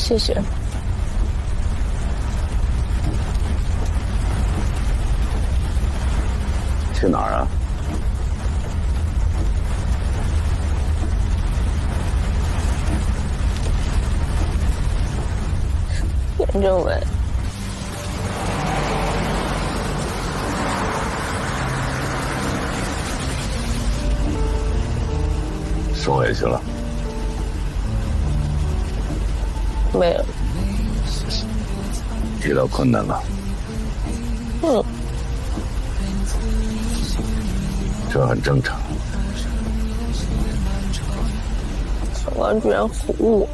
谢谢。去哪儿啊？严政委，受委屈了？没有。遇到困难了？这很正常。小王居然唬我，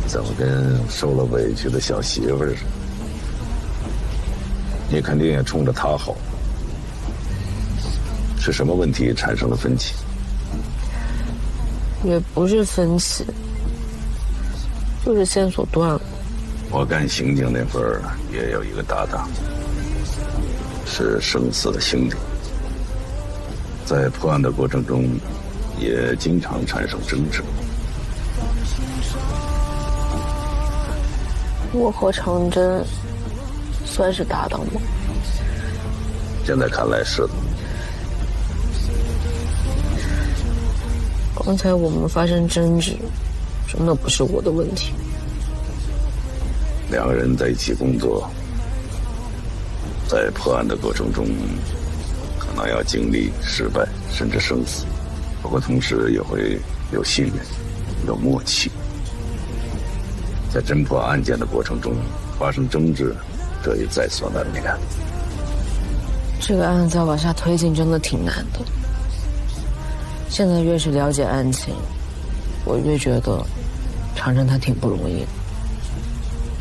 怎么跟受了委屈的小媳妇似的？你肯定也冲着她好。是什么问题产生了分歧？也不是分歧，就是线索断了。我干刑警那会儿也有一个搭档，是生死的兄弟，在破案的过程中也经常产生争执。我和长征算是搭档吗？现在看来是的。刚才我们发生争执，真的不是我的问题。两个人在一起工作，在破案的过程中，可能要经历失败，甚至生死。不过同时也会有信任，有默契。在侦破案件的过程中发生争执，这也在所难免。这个案子要往下推进真的挺难的。现在越是了解案情，我越觉得长征他挺不容易的。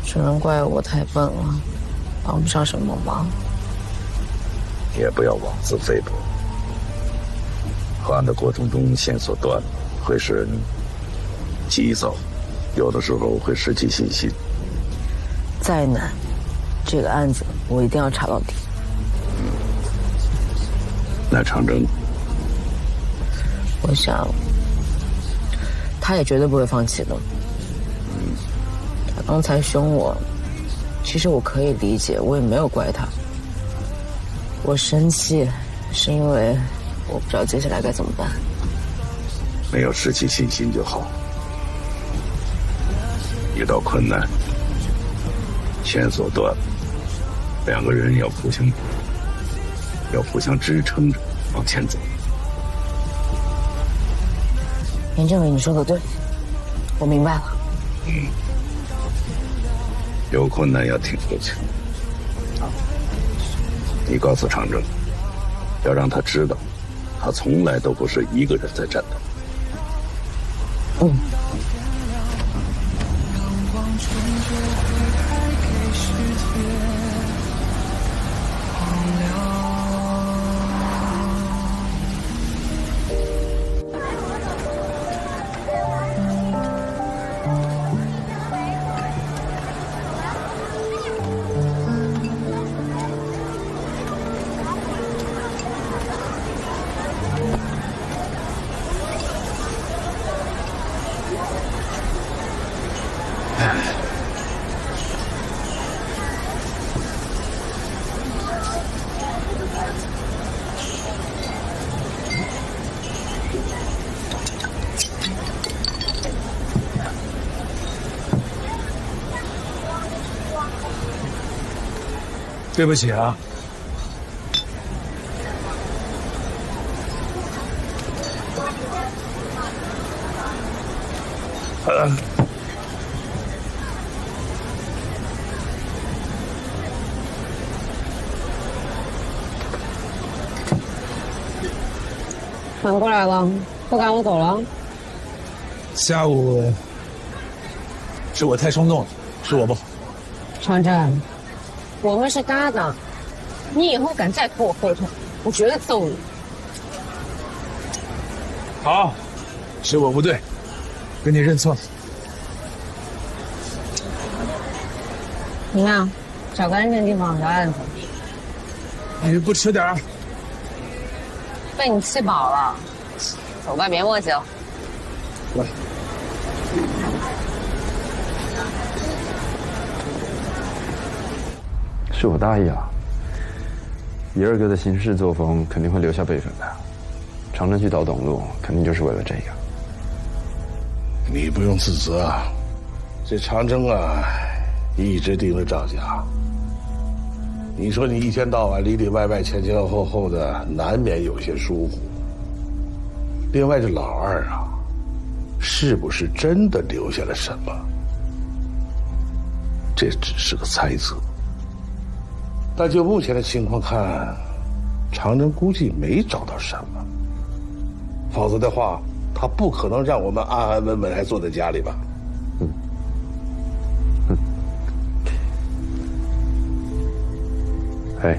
只能怪我太笨了，帮不上什么忙。也不要妄自菲薄。破案的过程中线索断了，会使人急躁，有的时候会失去信心。再难，这个案子我一定要查到底。那长征，我想他也绝对不会放弃的。他刚才凶我，其实我可以理解，我也没有怪他。我生气是因为我不知道接下来该怎么办。没有失去信心就好。遇到困难，线索断了，两个人要互相支撑着往前走。严政委，你说的对，我明白了。有困难要挺过去。你告诉长征，要让他知道，他从来都不是一个人在战斗。对不起啊。反过来了，不赶我走了？下午是我太冲动了，是我不好。长征，我们是搭档，你以后敢再拖我后腿，我绝对揍你。好，是我不对，跟你认错了。你看，找个安静地方聊案子。你不吃点儿？被你气饱了，走吧，别磨叽了。来。是我大意了。爷儿哥的行事作风肯定会留下辈分的，长征去找董路，肯定就是为了这个。你不用自责啊，这长征啊，一直盯着赵家。你说你一天到晚里里外外前前后后的，难免有些疏忽。另外，这老二啊，是不是真的留下了什么？这只是个猜测。但就目前的情况看，长征估计没找到什么，否则的话，他不可能让我们安安稳稳还坐在家里吧？哎，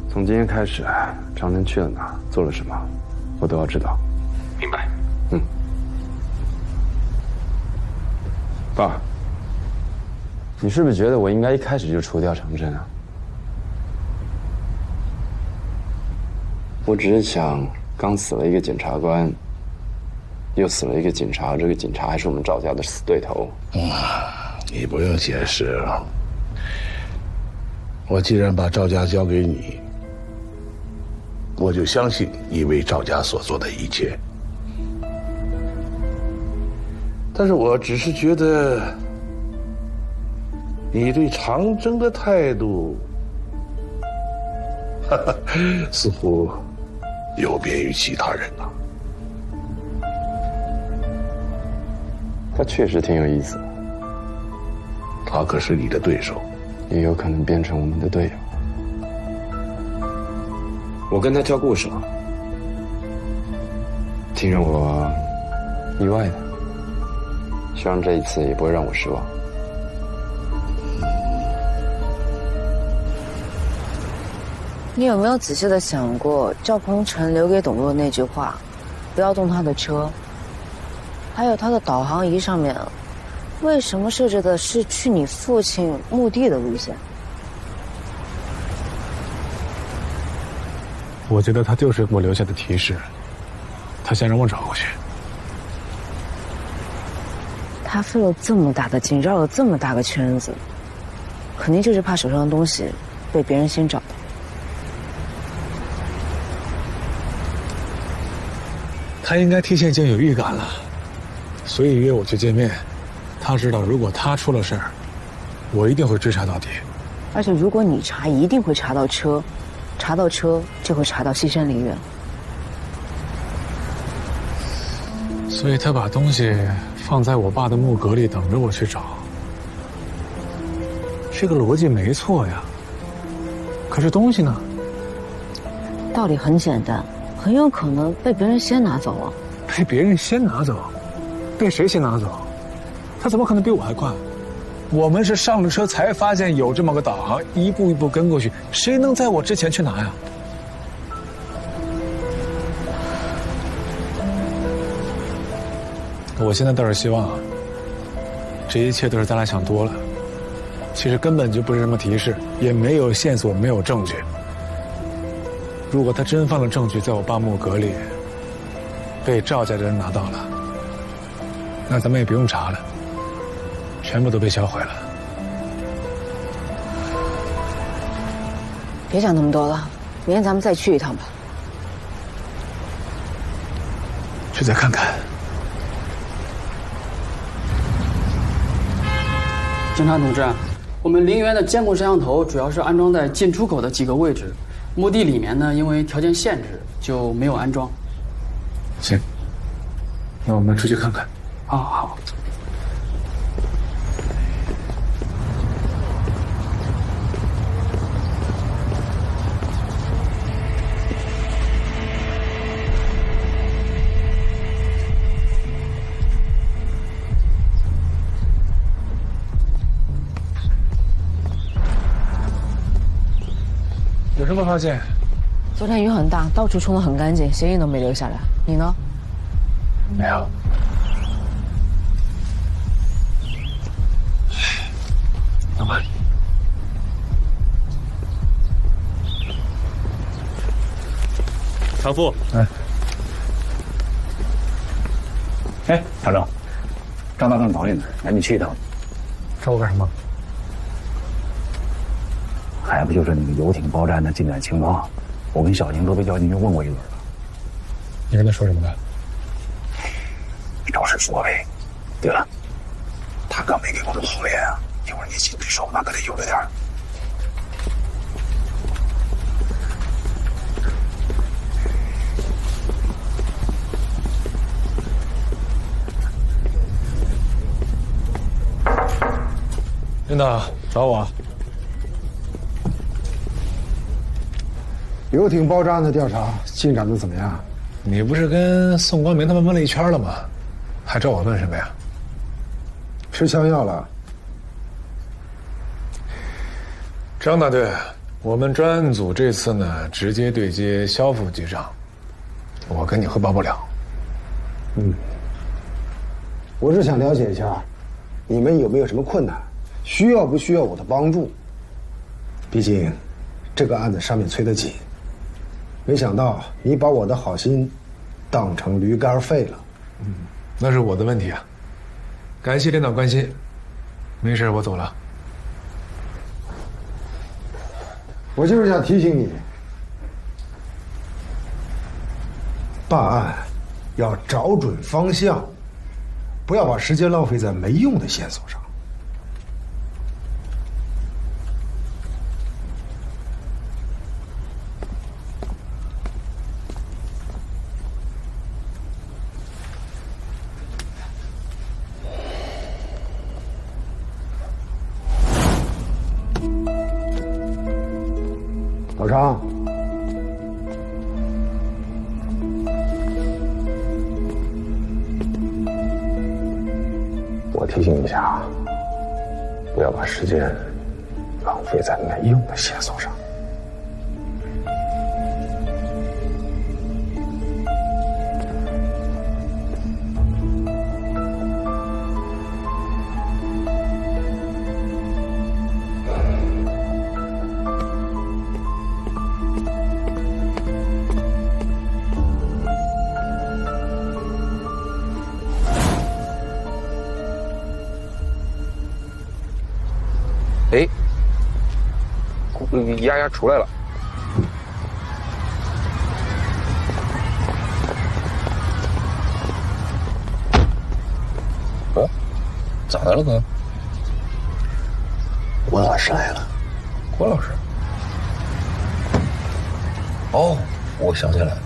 从今天开始，长征去了哪，做了什么，我都要知道。明白。爸，你是不是觉得我应该一开始就除掉长征啊？我只是想，刚死了一个检察官，又死了一个警察，这个警察还是我们赵家的死对头。你不用解释，我既然把赵家交给你，我就相信你为赵家所做的一切。但是我只是觉得，你对长征的态度，似乎有别于其他人呐。他确实挺有意思的，他可是你的对手，也有可能变成我们的队友。我跟他交过手，挺让我意外的。希望这一次也不会让我失望。你有没有仔细的想过赵鹏程留给董路的那句话，不要动他的车，还有他的导航仪上面为什么设置的是去你父亲墓地的路线？我觉得他就是我留下的提示，他想让我找过去。他费了这么大的劲，绕了这么大个圈子，肯定就是怕手上的东西被别人先找到。他应该提前已经有预感了，所以约我去见面。他知道如果他出了事儿，我一定会追查到底。而且如果你查，一定会查到车，查到车就会查到西山陵园。所以他把东西放在我爸的墓阁里，等着我去找。这个逻辑没错呀。可是东西呢？道理很简单，很有可能被别人先拿走了。被别人先拿走？被谁先拿走？他怎么可能比我还快？我们是上了车才发现有这么个导航，一步一步跟过去，谁能在我之前去拿呀？我现在倒是希望啊，这一切都是咱俩想多了。其实根本就不是什么提示，也没有线索，没有证据。如果他真放了证据在我爸墓阁里，被赵家的人拿到了，那咱们也不用查了，全部都被销毁了。别想那么多了，明天咱们再去一趟吧。去再看看。警察同志，我们陵园的监控摄像头主要是安装在进出口的几个位置，墓地里面呢，因为条件限制就没有安装。行，那我们出去看看。啊，好。有什么发现？昨天雨很大，到处冲得很干净，鞋印都没留下来。你呢？没有。等会。常副，哎，长征，张大正找你呢，让你去一趟。找我干什么？还不就是那个游艇爆炸的进展情况，我跟小宁都被叫进去问过一轮了。你跟他说什么了？照实说呗。对了，他可没给我们好脸啊，一会儿你心里手那可得有着点。领导找我。游艇爆炸案的调查进展的怎么样？你不是跟宋光明他们问了一圈了吗？还找我问什么呀？吃枪药了？张大队，我们专案组这次呢，直接对接肖副局长，我跟你汇报不了。我是想了解一下，你们有没有什么困难，需要不需要我的帮助？毕竟，这个案子上面催得紧，没想到你把我的好心当成驴肝肺了。那是我的问题啊，感谢领导关心，没事，我走了。我就是想提醒你，办案要找准方向，不要把时间浪费在没用的线索上。老张，我提醒一下，不要把时间浪费在没用的线索上。哎，丫丫出来了。哦，咋的了哥？郭老师来了。郭老师。哦，我想起来了，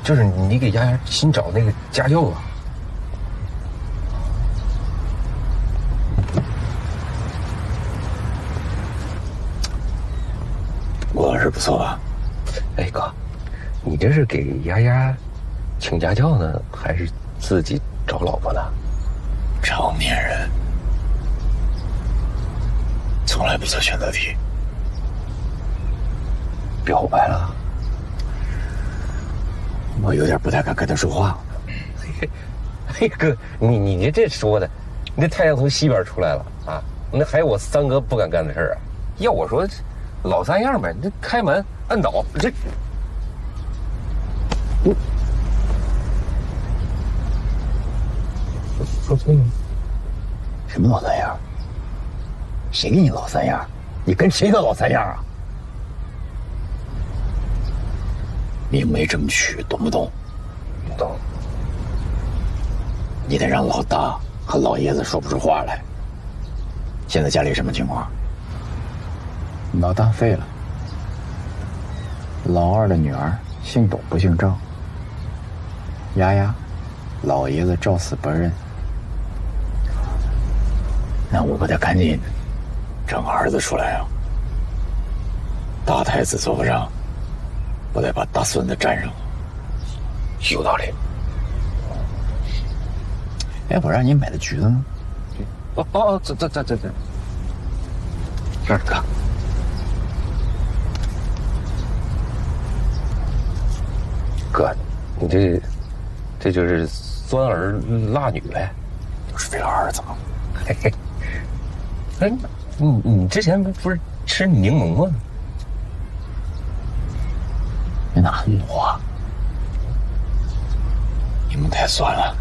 就是你给丫丫新找那个家教啊。郭老师不错吧？哎哥，你这是给丫丫请家教呢，还是自己找老婆呢？成年人从来不做选择题。表白了？我有点不太敢跟他说话。嘿哥，你这说的，你这太阳从西边出来了啊！那还有我三哥不敢干的事儿啊！要我说，老三样呗，这开门摁倒这。说错了？什么老三样？谁给你老三样？你跟谁的老三样啊？明媒正娶，懂不懂？懂。你得让老大和老爷子说不出话来。现在家里什么情况？老大废了，老二的女儿姓董不姓赵。丫丫，老爷子照死不认。那我可得赶紧整儿子出来啊！大太子做不上，我得把大孙子占上。有道理。哎，我让你买的橘子呢？哦，这儿哥。哥，你这就是酸儿辣女呗，就是这个儿子嘛。嘿嘿。哎，你之前不是吃柠檬吗？你哪那么多？柠檬太酸了，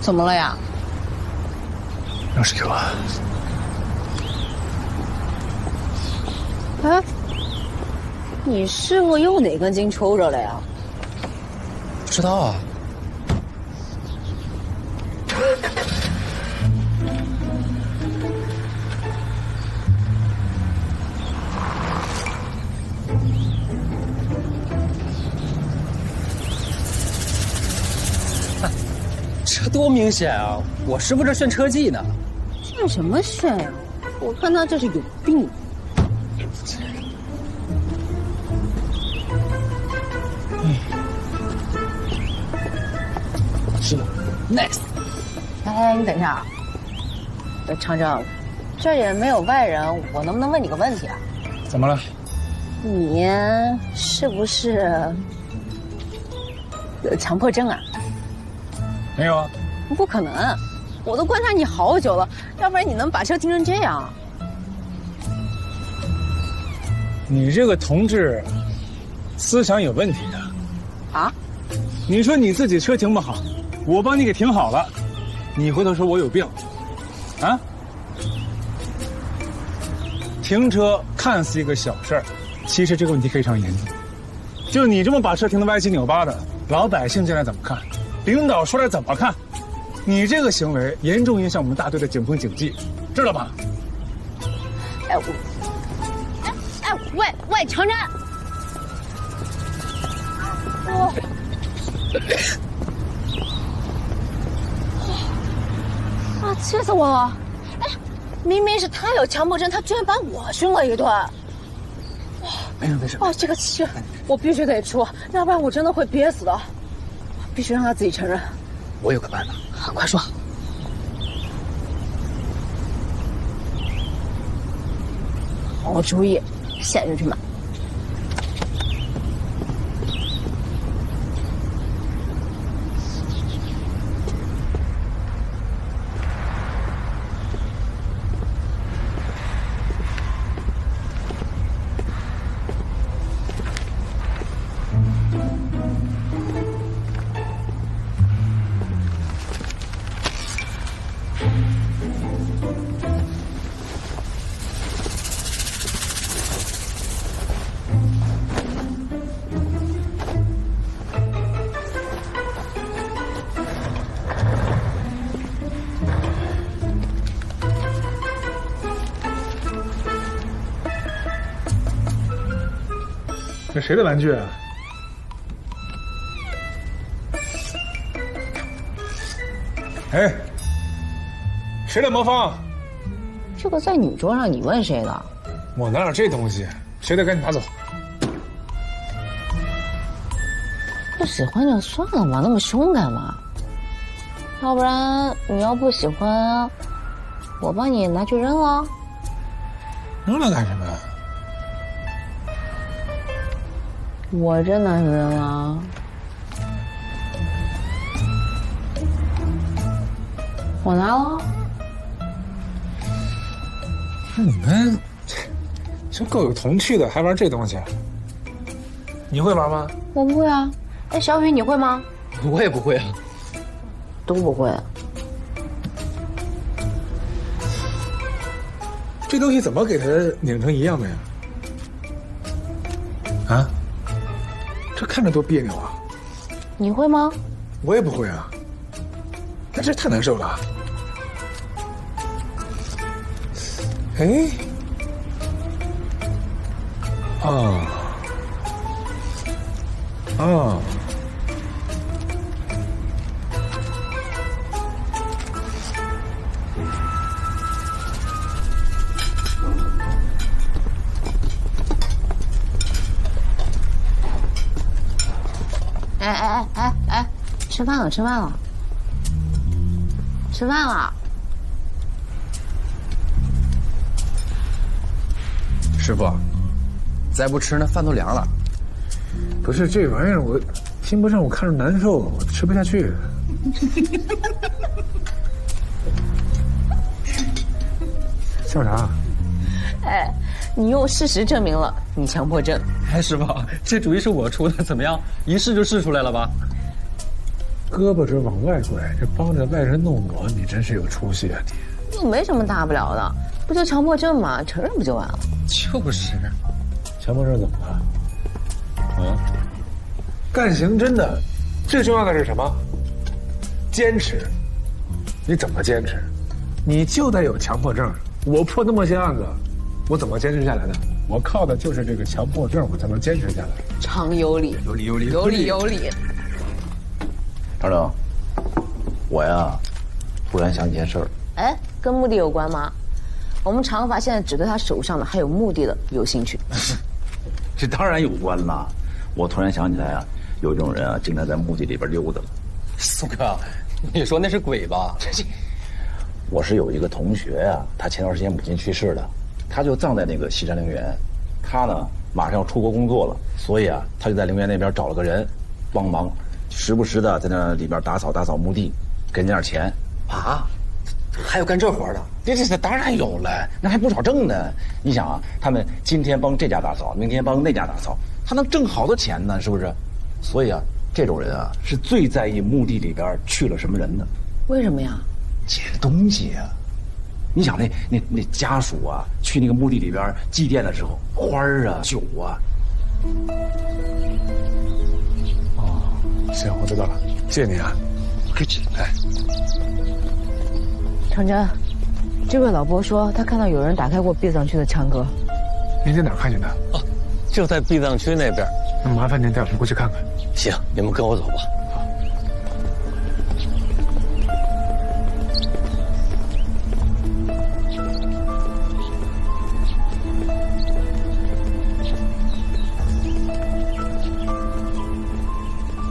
怎么了呀？钥匙给我。哎，你师傅又哪根筋抽着了呀？不知道啊。这多明显啊！我师傅这炫车技呢。炫什么炫呀？我看他这是有病。是的 ，next。哎，你等一下，长征，这也没有外人，我能不能问你个问题啊？怎么了？你是不是有强迫症啊？没有啊。不可能，我都观察你好久了，要不然你能把车停成这样？你这个同志，思想有问题的。啊？你说你自己车停不好，我帮你给停好了，你回头说我有病，啊？停车看似一个小事儿，其实这个问题非常严重。就你这么把车停得歪七扭八的，老百姓进来怎么看？领导出来怎么看？你这个行为严重影响我们大队的警风警纪，知道吧？哎，喂，长征，啊，气死我了！哎，明明是他有强迫症，他居然把我训了一顿。没事。哦，这个气我必须得出，要不然我真的会憋死的。必须让他自己承认。我有个办法，快说。好主意，现在就去买。这谁的玩具啊？哎，谁的魔方？这个在你桌上，你问谁的？我哪有这东西？谁的赶紧拿走。不喜欢就算了嘛，那么凶干嘛？要不然你要不喜欢，我帮你拿去扔了。扔了干什么？我真拿去扔了。我拿了。你们这够有童趣的，还玩这东西？你会玩吗？我不会啊。哎，小雨，你会吗？我也不会啊。都不会。这东西怎么给它拧成一样的呀？啊？这看着多别扭啊！你会吗？我也不会啊。但这太难受了。哎，哎，吃饭了。师傅，再不吃那饭都凉了。不是这玩意儿，我听不上，我看着难受，我吃不下去。笑啥？哎，你用事实证明了你强迫症。哎，师傅，这主意是我出的，怎么样？一试就试出来了吧？胳膊肘往外拐，这帮着外人弄我，你真是有出息啊你！又没什么大不了的，不就强迫症吗？承认不就完了？就是，强迫症怎么了？干刑真的最重要的是什么？坚持。你怎么坚持？你就得有强迫症。我破那么些案子，我怎么坚持下来的？我靠的就是这个强迫症，我才能坚持下来。常有理，有理。有理。厂长，我呀，突然想起件事儿。哎，跟目的有关吗？我们厂法现在只对他手上的还有目的的有兴趣。这当然有关了。我突然想起来啊，有一种人啊，经常在墓地里边溜达。苏哥，你说那是鬼吧？我是有一个同学呀，他前段时间母亲去世了，他就葬在那个西山陵园。他呢，马上要出国工作了，所以啊，他就在陵园那边找了个人帮忙，时不时的在那里边打扫墓地，给你点钱。啊？还有干这活的？这当然有了，那还不少挣呢。你想啊，他们今天帮这家打扫，明天帮那家打扫，他能挣好多钱呢，是不是？所以啊，这种人啊，是最在意墓地里边去了什么人的。为什么呀？捡东西啊！你想那家属啊，去那个墓地里边祭奠的时候，花啊、酒啊。哦，行，我知道了，谢谢你啊。客气。哎，长征，这位老伯说他看到有人打开过殡葬区的墙格。您在哪儿看见的？哦，就在殡葬区那边。那麻烦您带我们过去看看。行，你们跟我走吧。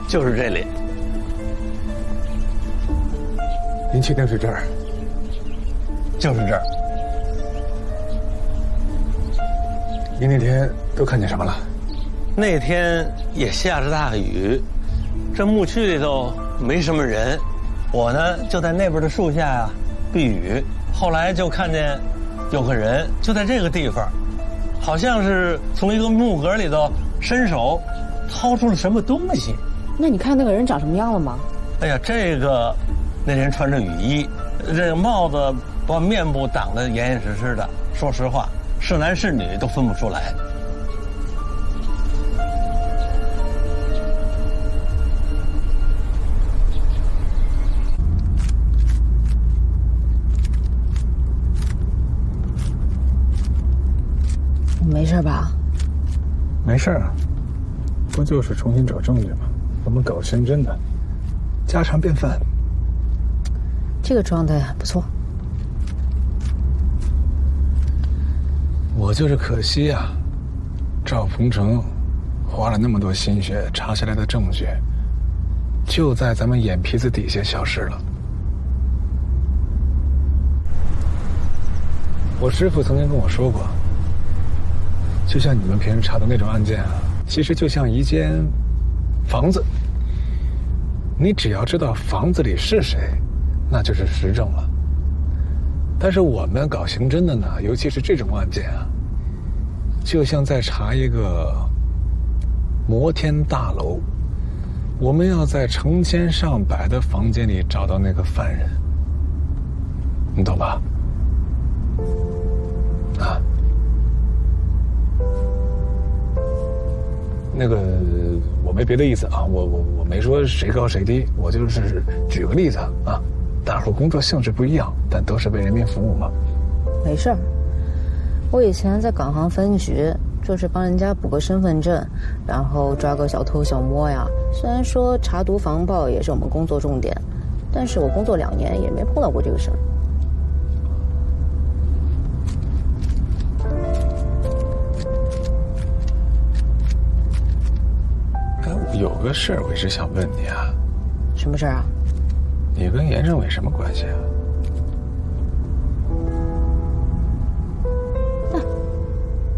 就是这里。您确定是这儿？就是这儿。您那天都看见什么了？那天也下着大雨，这墓区里头没什么人，我呢就在那边的树下呀避雨。后来就看见有个人就在这个地方，好像是从一个木格里头伸手掏出了什么东西。那你看那个人长什么样了吗？哎呀，那人穿着雨衣，这个帽子把面部挡得严严实实的。说实话，是男是女都分不出来。你没事吧？没事啊，不就是重新找证据吗？我们搞刑侦的，家常便饭。这个状态不错。我就是可惜啊，赵鹏程花了那么多心血查下来的证据，就在咱们眼皮子底下消失了。我师父曾经跟我说过，就像你们平时查的那种案件啊，其实就像一间房子，你只要知道房子里是谁，那就是实证了。但是我们搞刑侦的呢，尤其是这种案件啊，就像在查一个摩天大楼，我们要在成千上百的房间里找到那个犯人，你懂吧？啊，那个我没别的意思啊，我没说谁高谁低，我就是举个例子啊。大伙工作性质不一样，但都是为人民服务嘛。没事儿，我以前在港航分局，就是帮人家补个身份证，然后抓个小偷小摸呀。虽然说查毒防暴也是我们工作重点，但是我工作2年也没碰到过这个事儿。哎，我有个事儿我一直想问你啊。什么事儿啊？你跟严政委什么关系啊？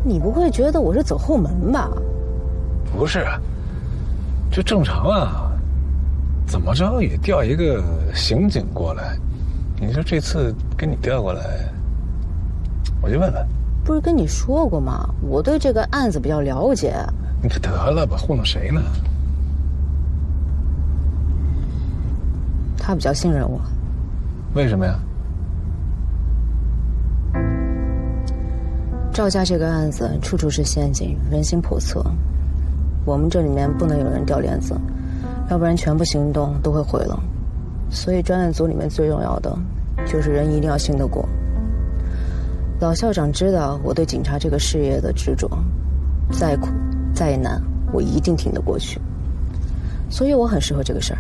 你不会觉得我是走后门吧？不是，这正常啊。怎么着也调一个刑警过来，你说这次给你调过来，我就问问。不是跟你说过吗？我对这个案子比较了解。你可得了吧，糊弄谁呢？他比较信任我。为什么呀？赵家这个案子处处是陷阱，人心叵测。我们这里面不能有人掉链子，要不然全部行动都会毁了。所以专案组里面最重要的就是人一定要信得过。老校长知道我对警察这个事业的执着，再苦再难我一定挺得过去，所以我很适合这个事儿。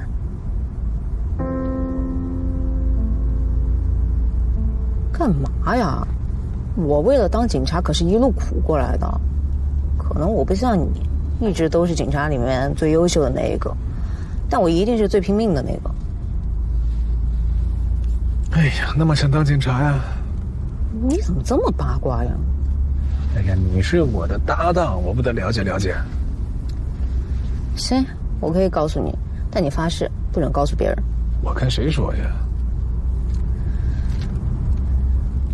干嘛呀？我为了当警察可是一路苦过来的，可能我不像你一直都是警察里面最优秀的那一个，但我一定是最拼命的那个。哎呀，那么想当警察呀？你怎么这么八卦呀？哎呀，你是我的搭档，我不得了解了解。行，我可以告诉你，但你发誓不准告诉别人。我跟谁说呀？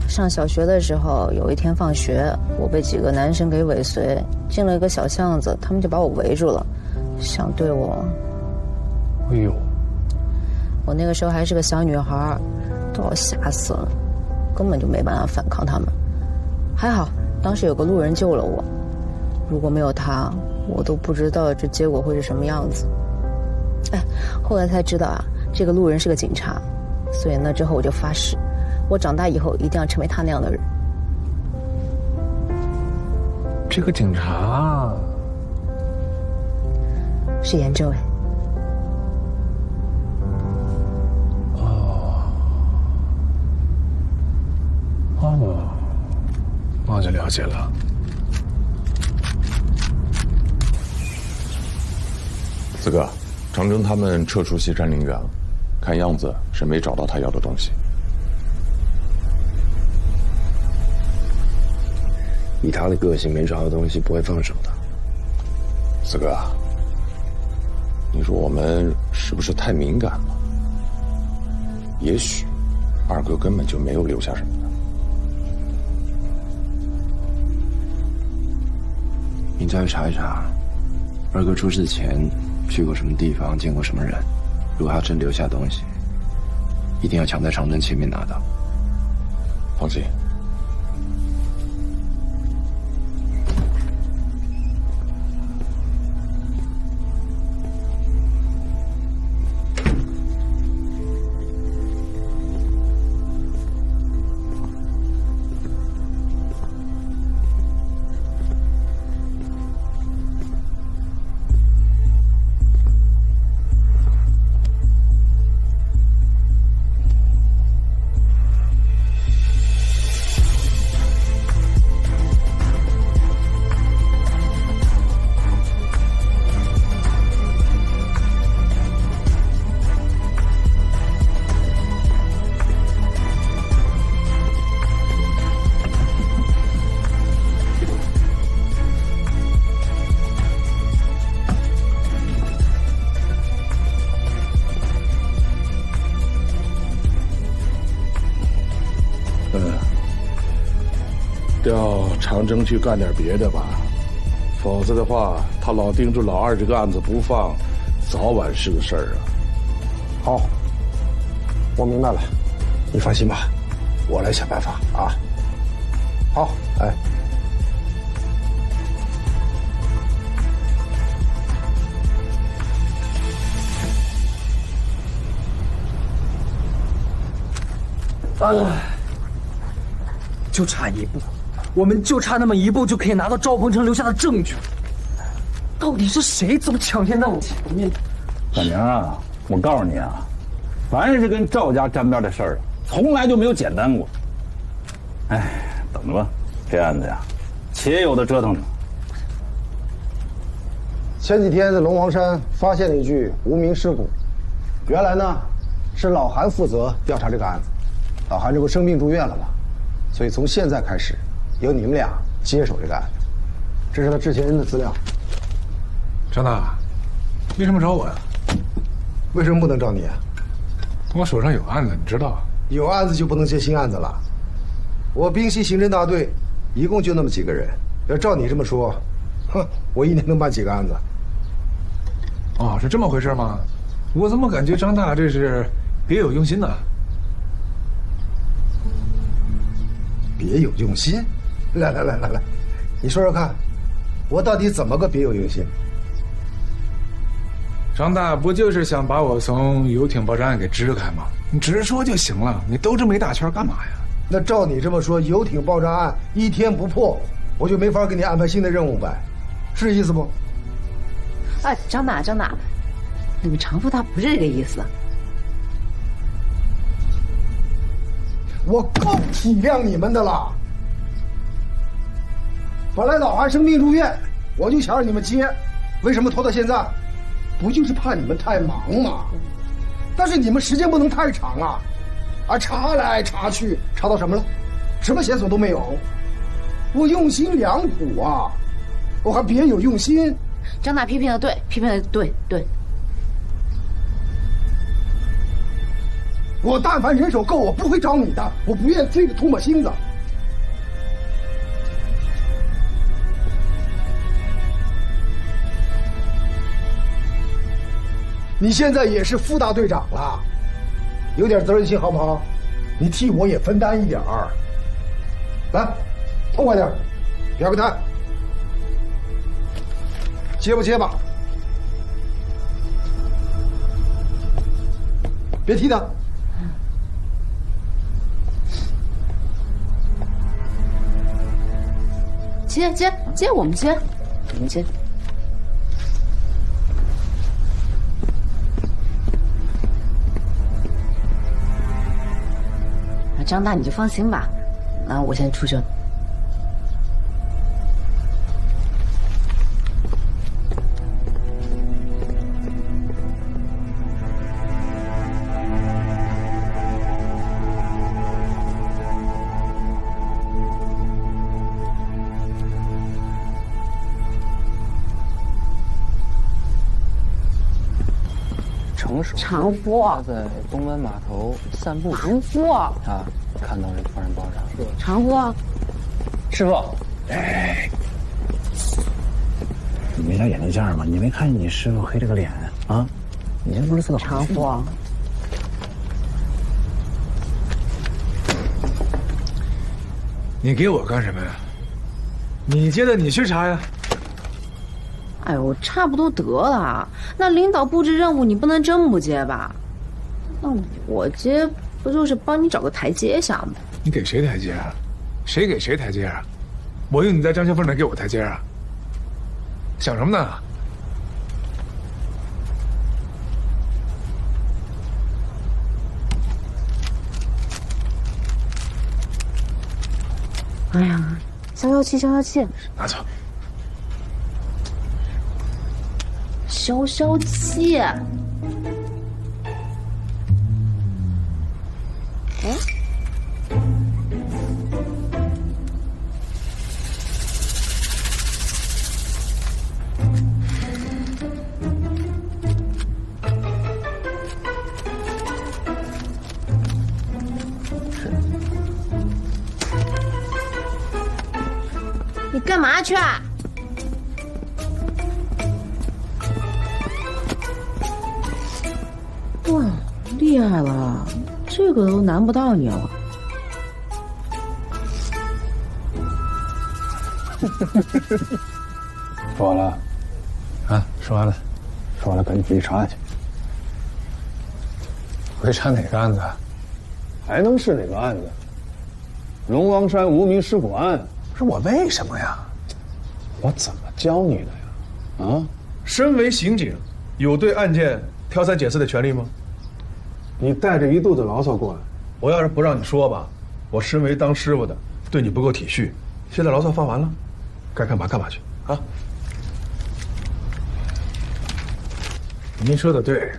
上小学的时候，有一天放学，我被几个男生给尾随，进了一个小巷子，他们就把我围住了，想对我。哎呦！我那个时候还是个小女孩，都要吓死了，根本就没办法反抗他们。还好当时有个路人救了我，如果没有他，我都不知道这结果会是什么样子。哎，后来才知道啊，这个路人是个警察，所以那之后我就发誓，我长大以后一定要成为他那样的人。这个警察是严正伟。哦，那就了解了。四哥，长征他们撤出西山陵园了，看样子是没找到他要的东西。以他的个性，没找到东西不会放手的。四哥，你说我们是不是太敏感了？也许二哥根本就没有留下什么呢。你再去查一查，二哥出事前去过什么地方，见过什么人。如果他真留下东西，一定要抢在长征前面拿到。放心。调长征去干点别的吧，否则的话，他老盯住老二这个案子不放，早晚是个事儿啊。好，我明白了，你放心吧，我来想办法啊。好，哎。就差一步，我们就差那么一步就可以拿到赵鹏程留下的证据。到底是谁这么抢先在我前面？小明啊，我告诉你啊，凡是跟赵家沾边的事儿，从来就没有简单过。哎，等着吧，这案子呀，且有的折腾着。前几天在龙王山发现了一具无名尸骨，原来呢是老韩负责调查这个案子。老韩这不生病住院了吗？所以从现在开始，由你们俩接手这个案子。这是他之前人的资料。张大，为什么找我呀？为什么不能找你啊？我手上有案子，你知道。有案子就不能接新案子了。我滨西刑侦大队一共就那么几个人，要照你这么说，哼，我一年能办几个案子？哦，是这么回事吗？我怎么感觉张大这是别有用心呐！别有用心？来，你说说看，我到底怎么个别有用心？张大不就是想把我从游艇爆炸案给支开吗？你直说就行了，你兜这么一大圈干嘛呀？那照你这么说，游艇爆炸案1天不破，我就没法给你安排新的任务呗，是这意思不？哎，张大，你们常副他不是这个意思。我够体谅你们的了。本来老韩生病住院，我就想让你们接，为什么拖到现在？不就是怕你们太忙吗？但是你们时间不能太长啊！查来查去，查到什么了？什么线索都没有。我用心良苦啊，我还别有用心。张大批评的对，批评的对。我但凡人手够，我不会找你的，我不愿费着唾沫星子。你现在也是副大队长了，有点责任心好不好？你替我也分担一点儿。来，痛快点，表个态，接不接吧？别踢他。接，我们接。张大你就放心吧，那我先出去了。常夫他在东湾码头散步。常夫啊，看到这突然爆炸。常夫，师傅，你没点眼力劲吗？你没看你师傅黑这个脸啊？你这不是自个常夫，你给我干什么呀？你接的你去查呀。哎呦，差不多得了。那领导布置任务，你不能真不接吧？那我接不就是帮你找个台阶下吗？你给谁台阶啊？谁给谁台阶啊？我用你在张秀凤那给我台阶啊？想什么呢？哎呀，消消气，拿走。消气。你干嘛去啊？哇，厉害了，这个都难不到你了。说完了，说完了，赶紧回去查案去。回查哪个案子？还能是哪个案子？龙王山无名尸骨案。是我为什么呀？我怎么教你的呀？身为刑警，有对案件挑三拣四的权利吗？你带着一肚子牢骚过来，我要是不让你说吧，我身为当师傅的对你不够体恤。现在牢骚发完了，该干嘛干嘛去啊！您说的对，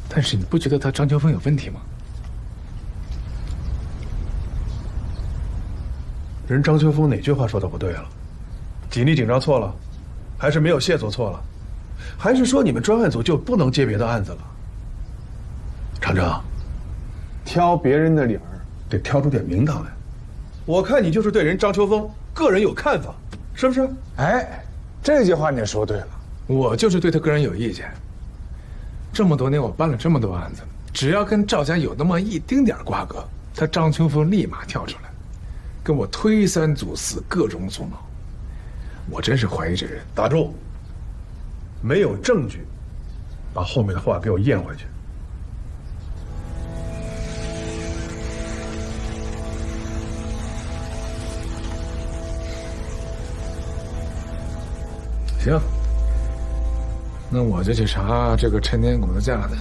但是你不觉得他张秋风有问题吗？人张秋风哪句话说的不对了？警力紧张错了，还是没有线索错了，还是说你们专案组就不能接别的案子了？长征，挑别人的理儿得挑出点名堂来。我看你就是对人张秋风个人有看法，是不是？哎，这句话你说对了，我就是对他个人有意见。这么多年我办了这么多案子，只要跟赵家有那么一丁点瓜葛，他张秋风立马跳出来，跟我推三阻四，各种阻挠。我真是怀疑这人。打住！没有证据，把后面的话给我咽回去。行，那我就去查这个陈天谷的架子。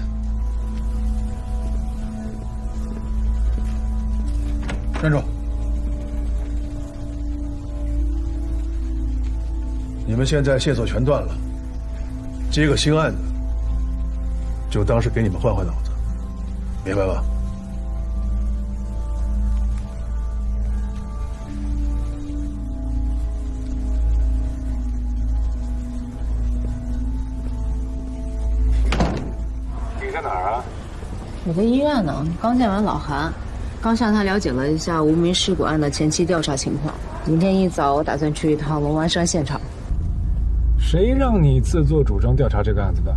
站住！你们现在线索全断了，接个新案子，就当是给你们换换脑子，明白吧？你在哪儿啊？我在医院呢，刚见完老韩，刚向他了解了一下无名尸骨案的前期调查情况。明天一早，我打算去一趟龙湾山现场。谁让你自作主张调查这个案子的？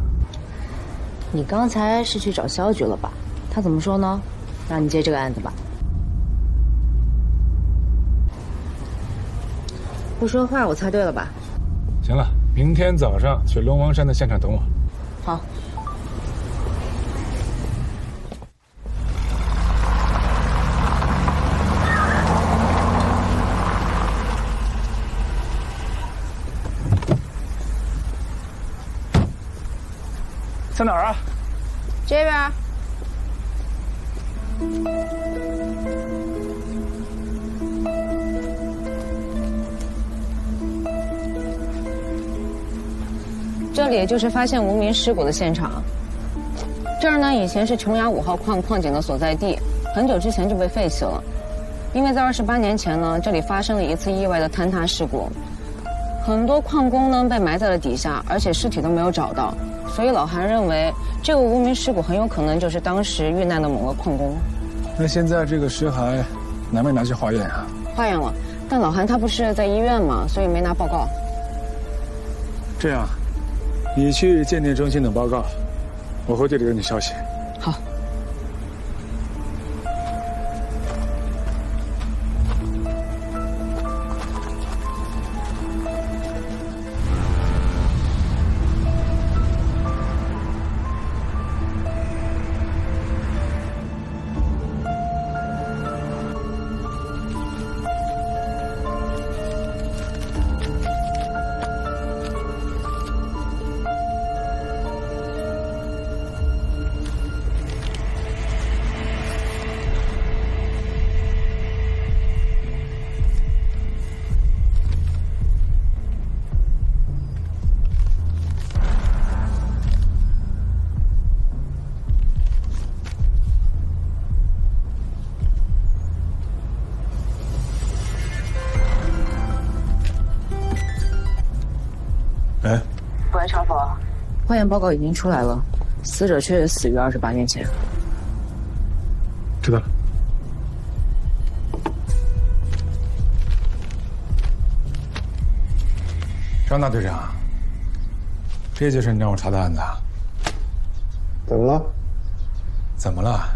你刚才是去找肖局了吧？他怎么说呢？让你接这个案子吧。不说话，我猜对了吧？行了，明天早上去龙王山的现场等我。好。在哪儿啊？这边。这里就是发现无名尸骨的现场。这儿呢，以前是琼崖5号矿井的所在地，很久之前就被废弃了。因为在28年前呢，这里发生了一次意外的坍塌事故，很多矿工呢被埋在了底下，而且尸体都没有找到。所以老韩认为，这个无名尸骨很有可能就是当时遇难的某个矿工。那现在这个尸骸拿没拿去化验啊？化验了，但老韩他不是在医院嘛，所以没拿报告。这样，你去鉴定中心等报告，我回队里给你消息。好。哎，喂，长风，化验报告已经出来了，死者确实死于28年前。知道了。张大队长，这就是你让我查的案子啊？怎么了？怎么了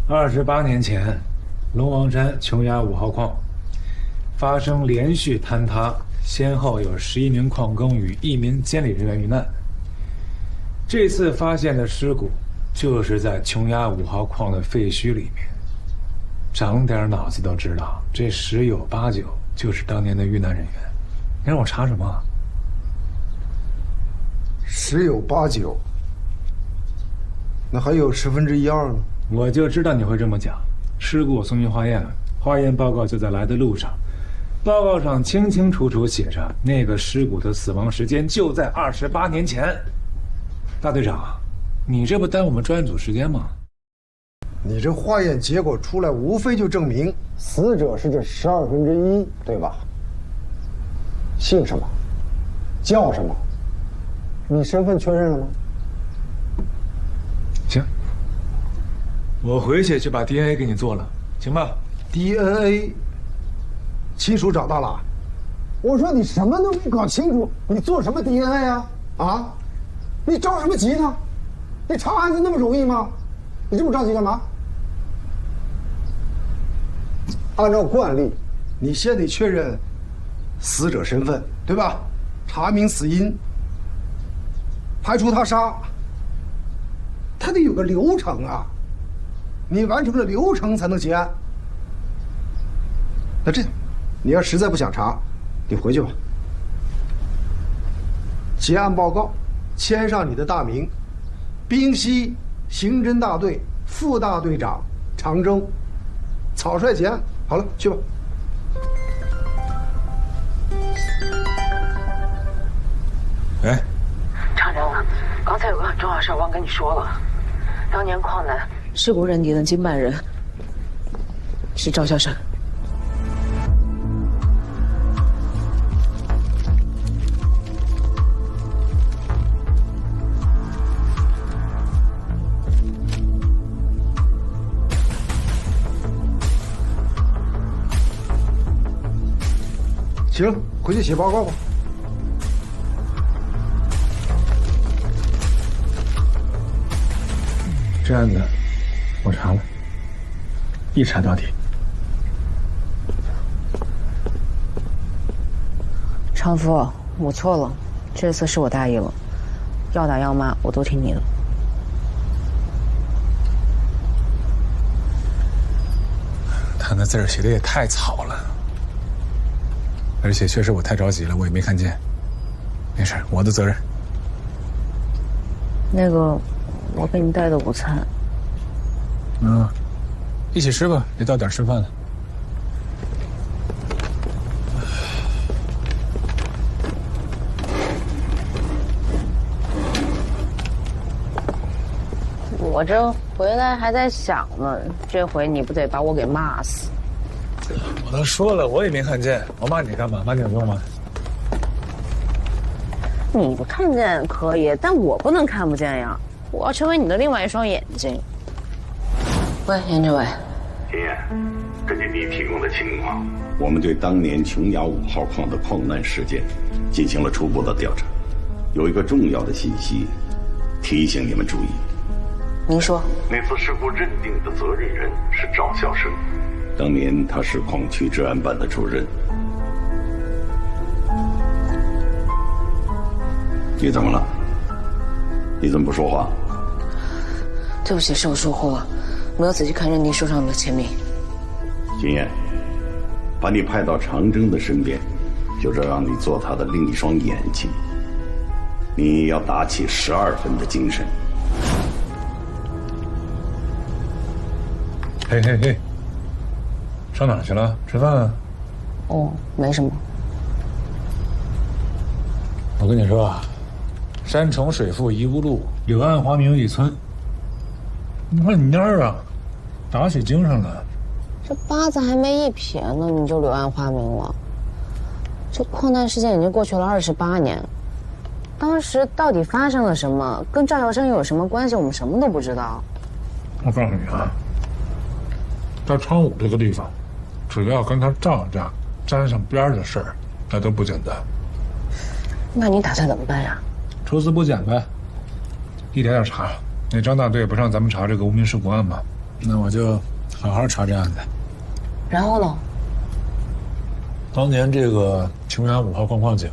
？28年前，龙王山琼崖5号矿发生连续坍塌，先后有11名矿工与1名监理人员遇难。这次发现的尸骨就是在琼崖5号矿的废墟里面。长点脑子都知道，这10有8九就是当年的遇难人员。你让我查什么？10有8九。那还有1/10呢？我就知道你会这么讲。尸骨我送去化验了，化验报告就在来的路上。报告上清清楚楚写着，那个尸骨的死亡时间就在28年前。大队长，你这不耽误我们专案组时间吗？你这化验结果出来，无非就证明死者是这1/12，对吧？姓什么？叫什么？你身份确认了吗？行，我回去就把 DNA 给你做了，行吧 ？DNA， 亲属找到了。我说你什么都没搞清楚，你做什么 DNA 啊？啊，你着什么急呢？这查案子那么容易吗？你这么着急干嘛？按照惯例，你先得确认死者身份，对吧？查明死因，排除他杀，他得有个流程啊。你完成了流程才能结案。那这样，你要实在不想查，你回去吧。结案报告，签上你的大名，滨西刑侦大队副大队长常征，草率结案。好了，去吧。哎，常征，刚才有个很重要的事忘跟你说了。当年矿难事故认定的经办人是赵孝生。行，回去写报告吧。这案子我查了，一查到底。常夫，我错了，这次是我大意了，要打要骂我都听你的。他那字儿写的也太草了，而且确实我太着急了，我也没看见。没事，我的责任。那个，我给你带的午餐。一起吃吧，也到点吃饭了。我这回来还在想呢，这回你不得把我给骂死？我都说了，我也没看见，我骂你干嘛？骂你有用吗？你不看见可以，但我不能看不见呀！我要成为你的另外一双眼睛。喂，严政委。秦燕，根据你提供的情况，我们对当年琼崖5号矿的矿难事件进行了初步的调查，有一个重要的信息提醒你们注意。您说，那次事故认定的责任人是赵孝生，当年他是矿区治安办的主任。你怎么了？你怎么不说话？对不起，是我疏忽了，没有仔细看认定书上的签名。秦燕，把你派到常征的身边，就是让你做他的另一双眼睛。你要打起12分的精神。嘿嘿嘿，上哪儿去了？吃饭啊？哦，没什么。我跟你说啊，山重水复疑无路，柳暗花明一村。你看你那儿啊，打起精神来。这八字还没一撇呢，你就柳暗花明了。这矿难事件已经过去了28年，当时到底发生了什么，跟赵孝生有什么关系，我们什么都不知道。我告诉你啊，在昌武这个地方，只要跟他赵家沾上边的事儿，那都不简单。那你打算怎么办呀？抽丝剥茧呗，一点点查。那张大队不让咱们查这个无名事故案吗？那我就好好查这案子。然后呢？当年这个琼崖5号矿井，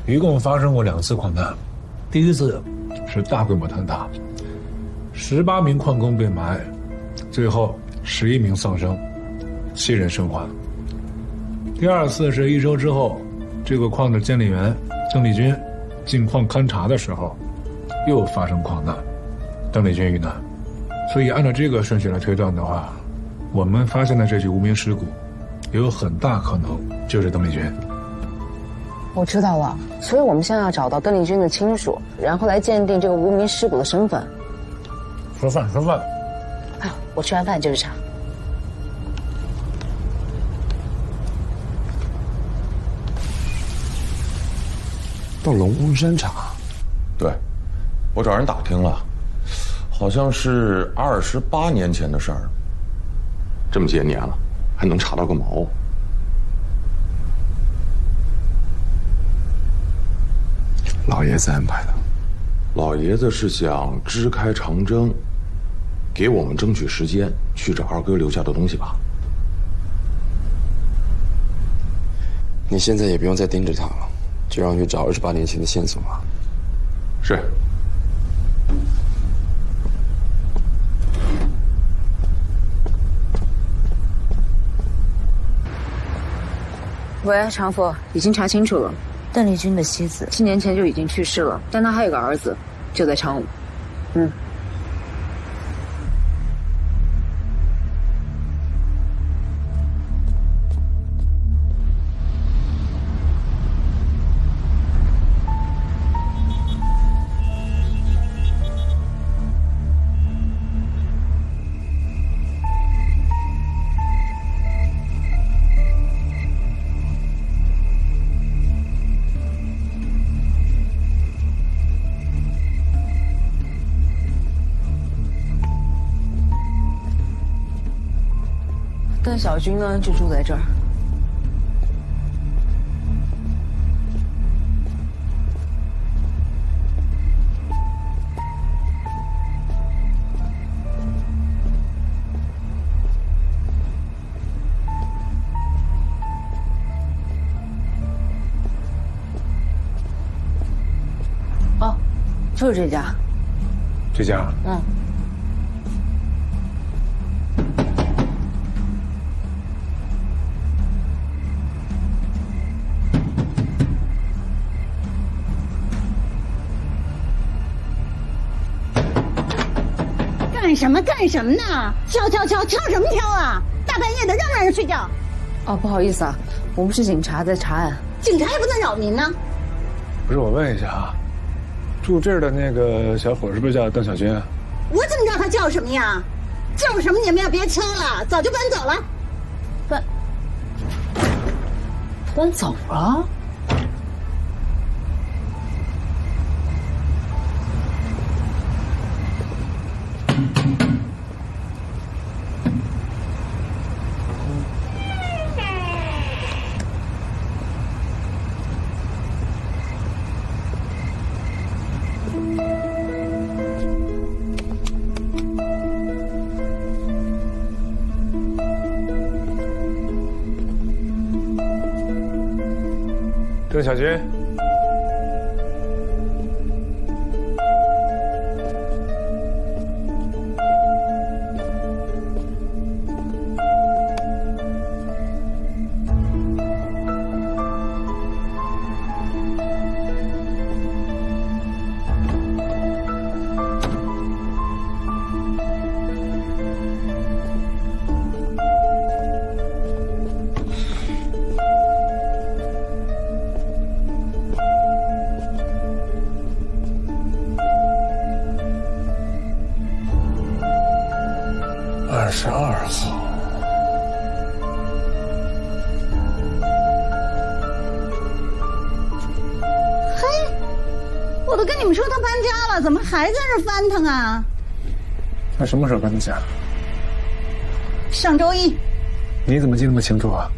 一共发生过2次矿难。第一次是大规模坍塌，18名矿工被埋，最后11名丧生，7人生还。第二次是1周之后，这个矿的监理员邓丽君进矿勘察的时候，又发生矿难，邓丽君遇难。所以按照这个顺序来推断的话，我们发现的这具无名尸骨，也有很大可能就是邓丽君。我知道了，所以我们现在要找到邓丽君的亲属，然后来鉴定这个无名尸骨的身份。说饭。哎，我吃完饭就去查。到龙宫山查？对，我找人打听了，好像是28年前的事儿。这么些年了，还能查到个毛？老爷子安排的。老爷子是想支开长征，给我们争取时间去找二哥留下的东西吧？你现在也不用再盯着他了，就让我去找28年前的线索吧。是。喂，常福，已经查清楚了，邓丽君的妻子7年前就已经去世了，但她还有个儿子，就在昌武。邓小军呢，就住在这儿。哦，就是这家。这家？干什么呢？敲什么敲啊！大半夜的让不让人睡觉？哦，不好意思啊，我们是警察，在查案。警察也不能扰民呢。不是，我问一下啊，住这儿的那个小伙是不是叫邓小军啊？我怎么知道他叫什么呀？叫什么你们也别敲了，早就搬走了。搬走了？邓小军，22号。嘿，我都跟你们说他搬家了，怎么还在这翻腾啊？他什么时候搬的家？上周一。你怎么记那么清楚啊？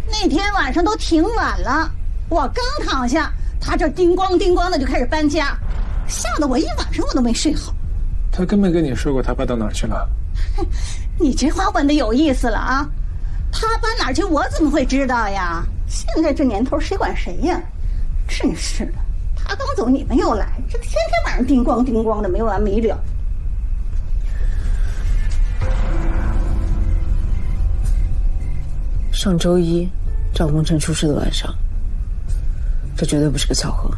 那天晚上都挺晚了，我刚躺下，他这叮咣叮咣的就开始搬家，吓得我一晚上我都没睡好。他根本跟你说过他搬到哪儿去了？你这话问的有意思了啊！他搬哪儿去，我怎么会知道呀？现在这年头，谁管谁呀？真是的，他刚走，你们又来，这天天晚上叮咣叮咣的，没完没了。上周一，赵鹏程出事的晚上，这绝对不是个巧合。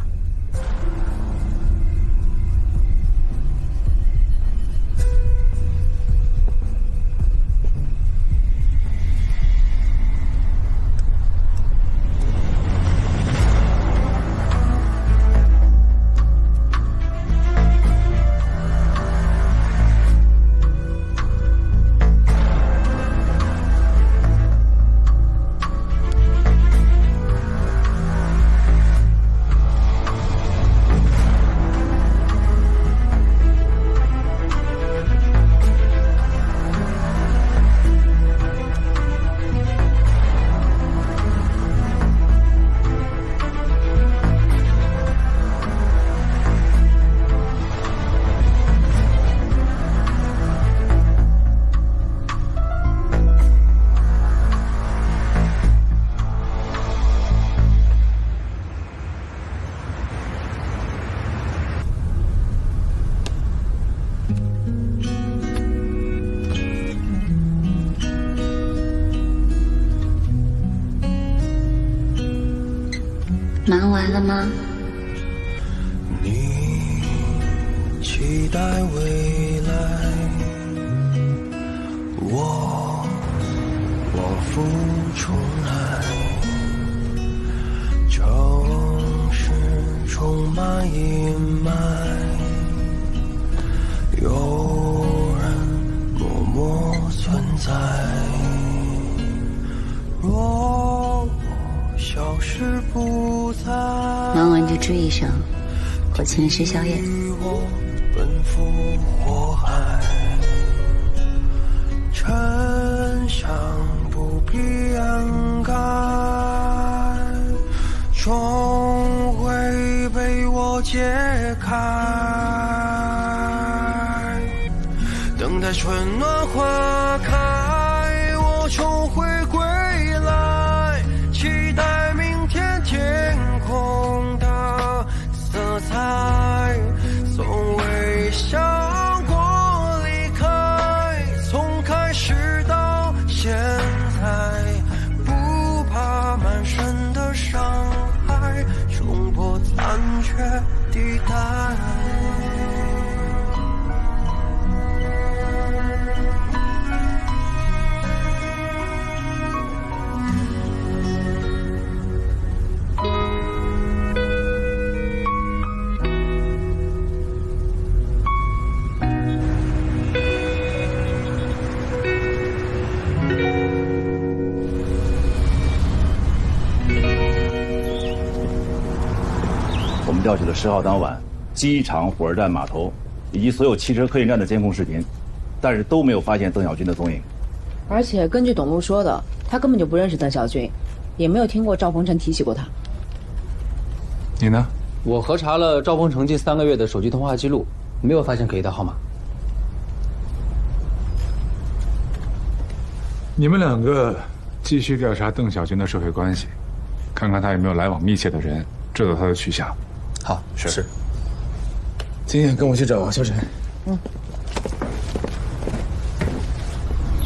忙完了吗？你期待未来，我往复重来。城市充满阴霾，有人默默存在。若我消失不在，忙完就吱一声，我请你吃宵夜。奔赴火海，真相不必掩盖，终会被我揭开。等待春暖花开，我重回归来，期待明天天空的色彩，从未想过离开，从开始到现在，不怕满身的伤害，冲破残缺地带。我们调取了10号当晚机场、火车站、码头以及所有汽车客运站的监控视频，但是都没有发现邓小军的踪影。而且根据董路说的，他根本就不认识邓小军，也没有听过赵鹏程提起过他。你呢？我核查了赵鹏程近3个月的手机通话记录，没有发现可疑的号码。你们2个继续调查邓小军的社会关系，看看他有没有来往密切的人，知道他的去向。好，是。今夜跟我去找肖晨。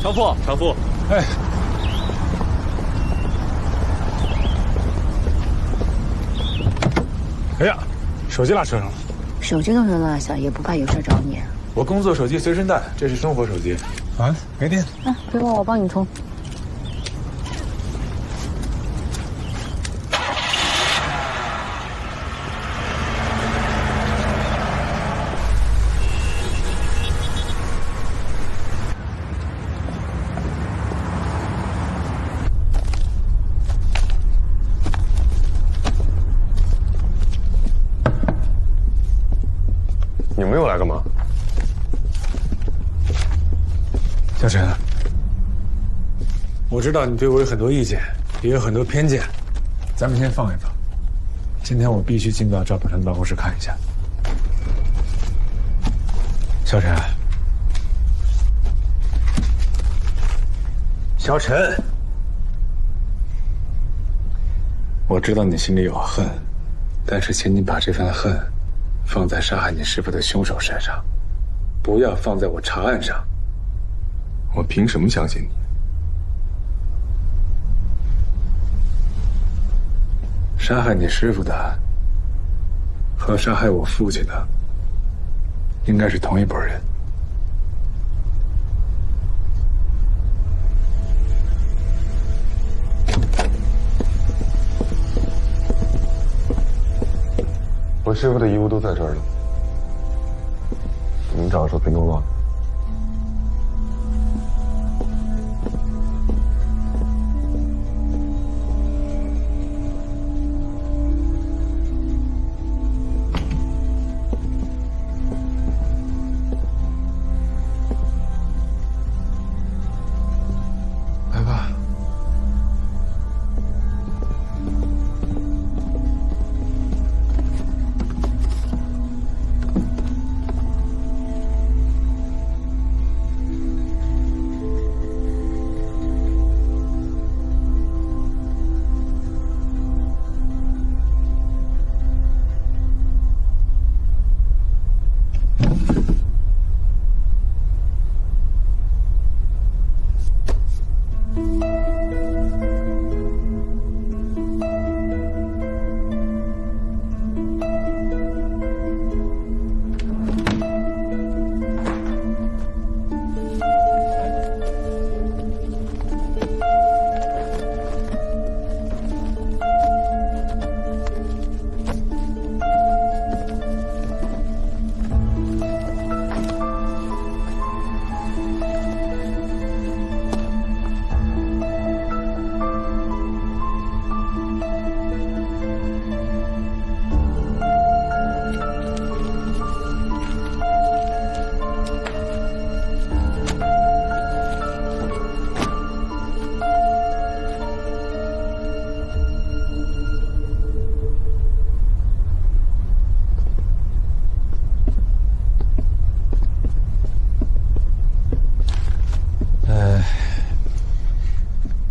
常副，哎，哎呀，手机落车上了。手机都能落下，也不怕有事找你。我工作手机随身带，这是生活手机。啊，没电。给我帮你充。你们又来干嘛？小陈，我知道你对我有很多意见，也有很多偏见，咱们先放一放。今天我必须进到赵鹏程办公室看一下。小陈，小陈，我知道你心里有恨，但是请你把这份恨放在杀害你师傅的凶手身上，不要放在我查案上。我凭什么相信你？杀害你师傅的和杀害我父亲的应该是同一拨人。我师傅的遗物都在这儿了，你们找的时候别弄乱了。来吧。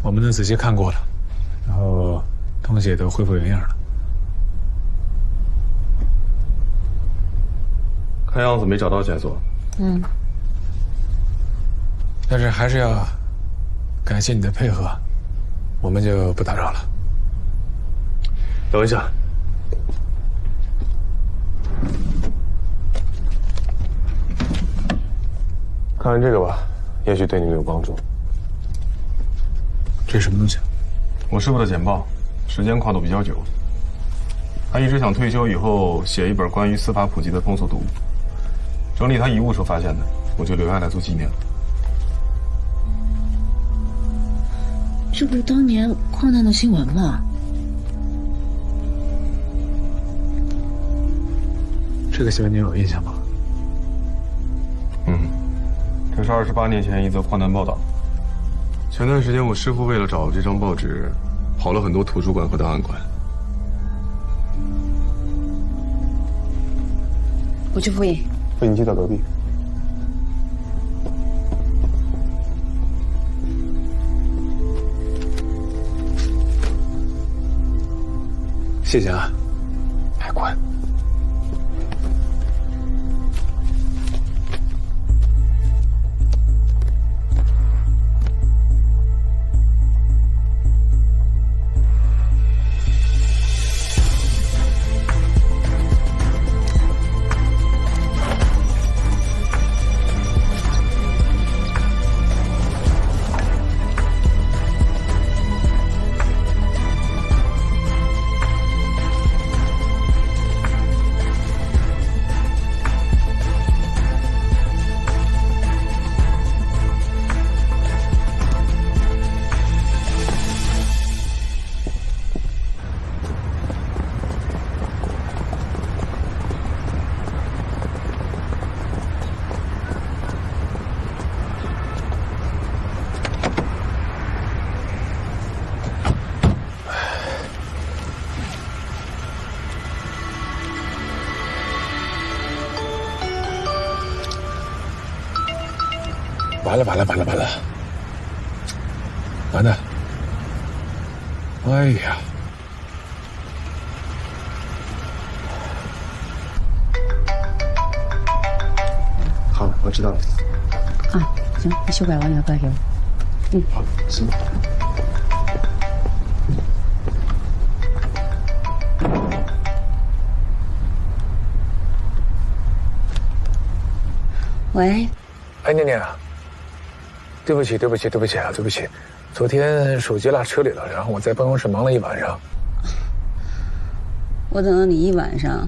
我们都仔细看过了，然后东西也都恢复原样了。看样子没找到线索。嗯。但是还是要感谢你的配合，我们就不打扰了。等一下。看看这个吧，也许对你们有帮助。这是什么东西？我师傅的简报，时间跨度比较久。他一直想退休以后写一本关于司法普及的通俗读物，整理他遗物时发现的，我就留下来做纪念了。这不是当年矿难的新闻吗？这个新闻你有印象吗？这是28年前一则矿难报道。前段时间我师父为了找这张报纸，跑了很多图书馆和档案馆。我去复印。复印机在隔壁。谢谢啊。还管。完了！哎呀！好了，我知道了。啊，行，你修改完你要发给我。好，行。喂。哎，念念啊，对不起啊，对不起，昨天手机落车里了，然后我在办公室忙了一晚上。我等了你一晚上，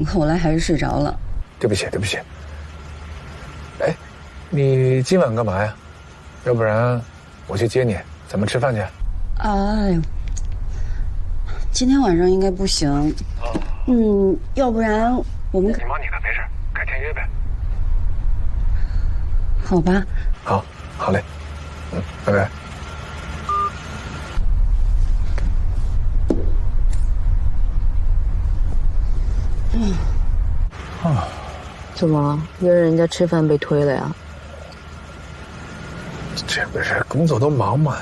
后来还是睡着了。对不起。哎，你今晚干嘛呀？要不然我去接你，咱们吃饭去。哎呦，今天晚上应该不行。要不然我们……你忙你的，没事，改天约呗。好吧。好嘞，拜拜。怎么了？约人家吃饭被推了呀？这不是工作都忙嘛。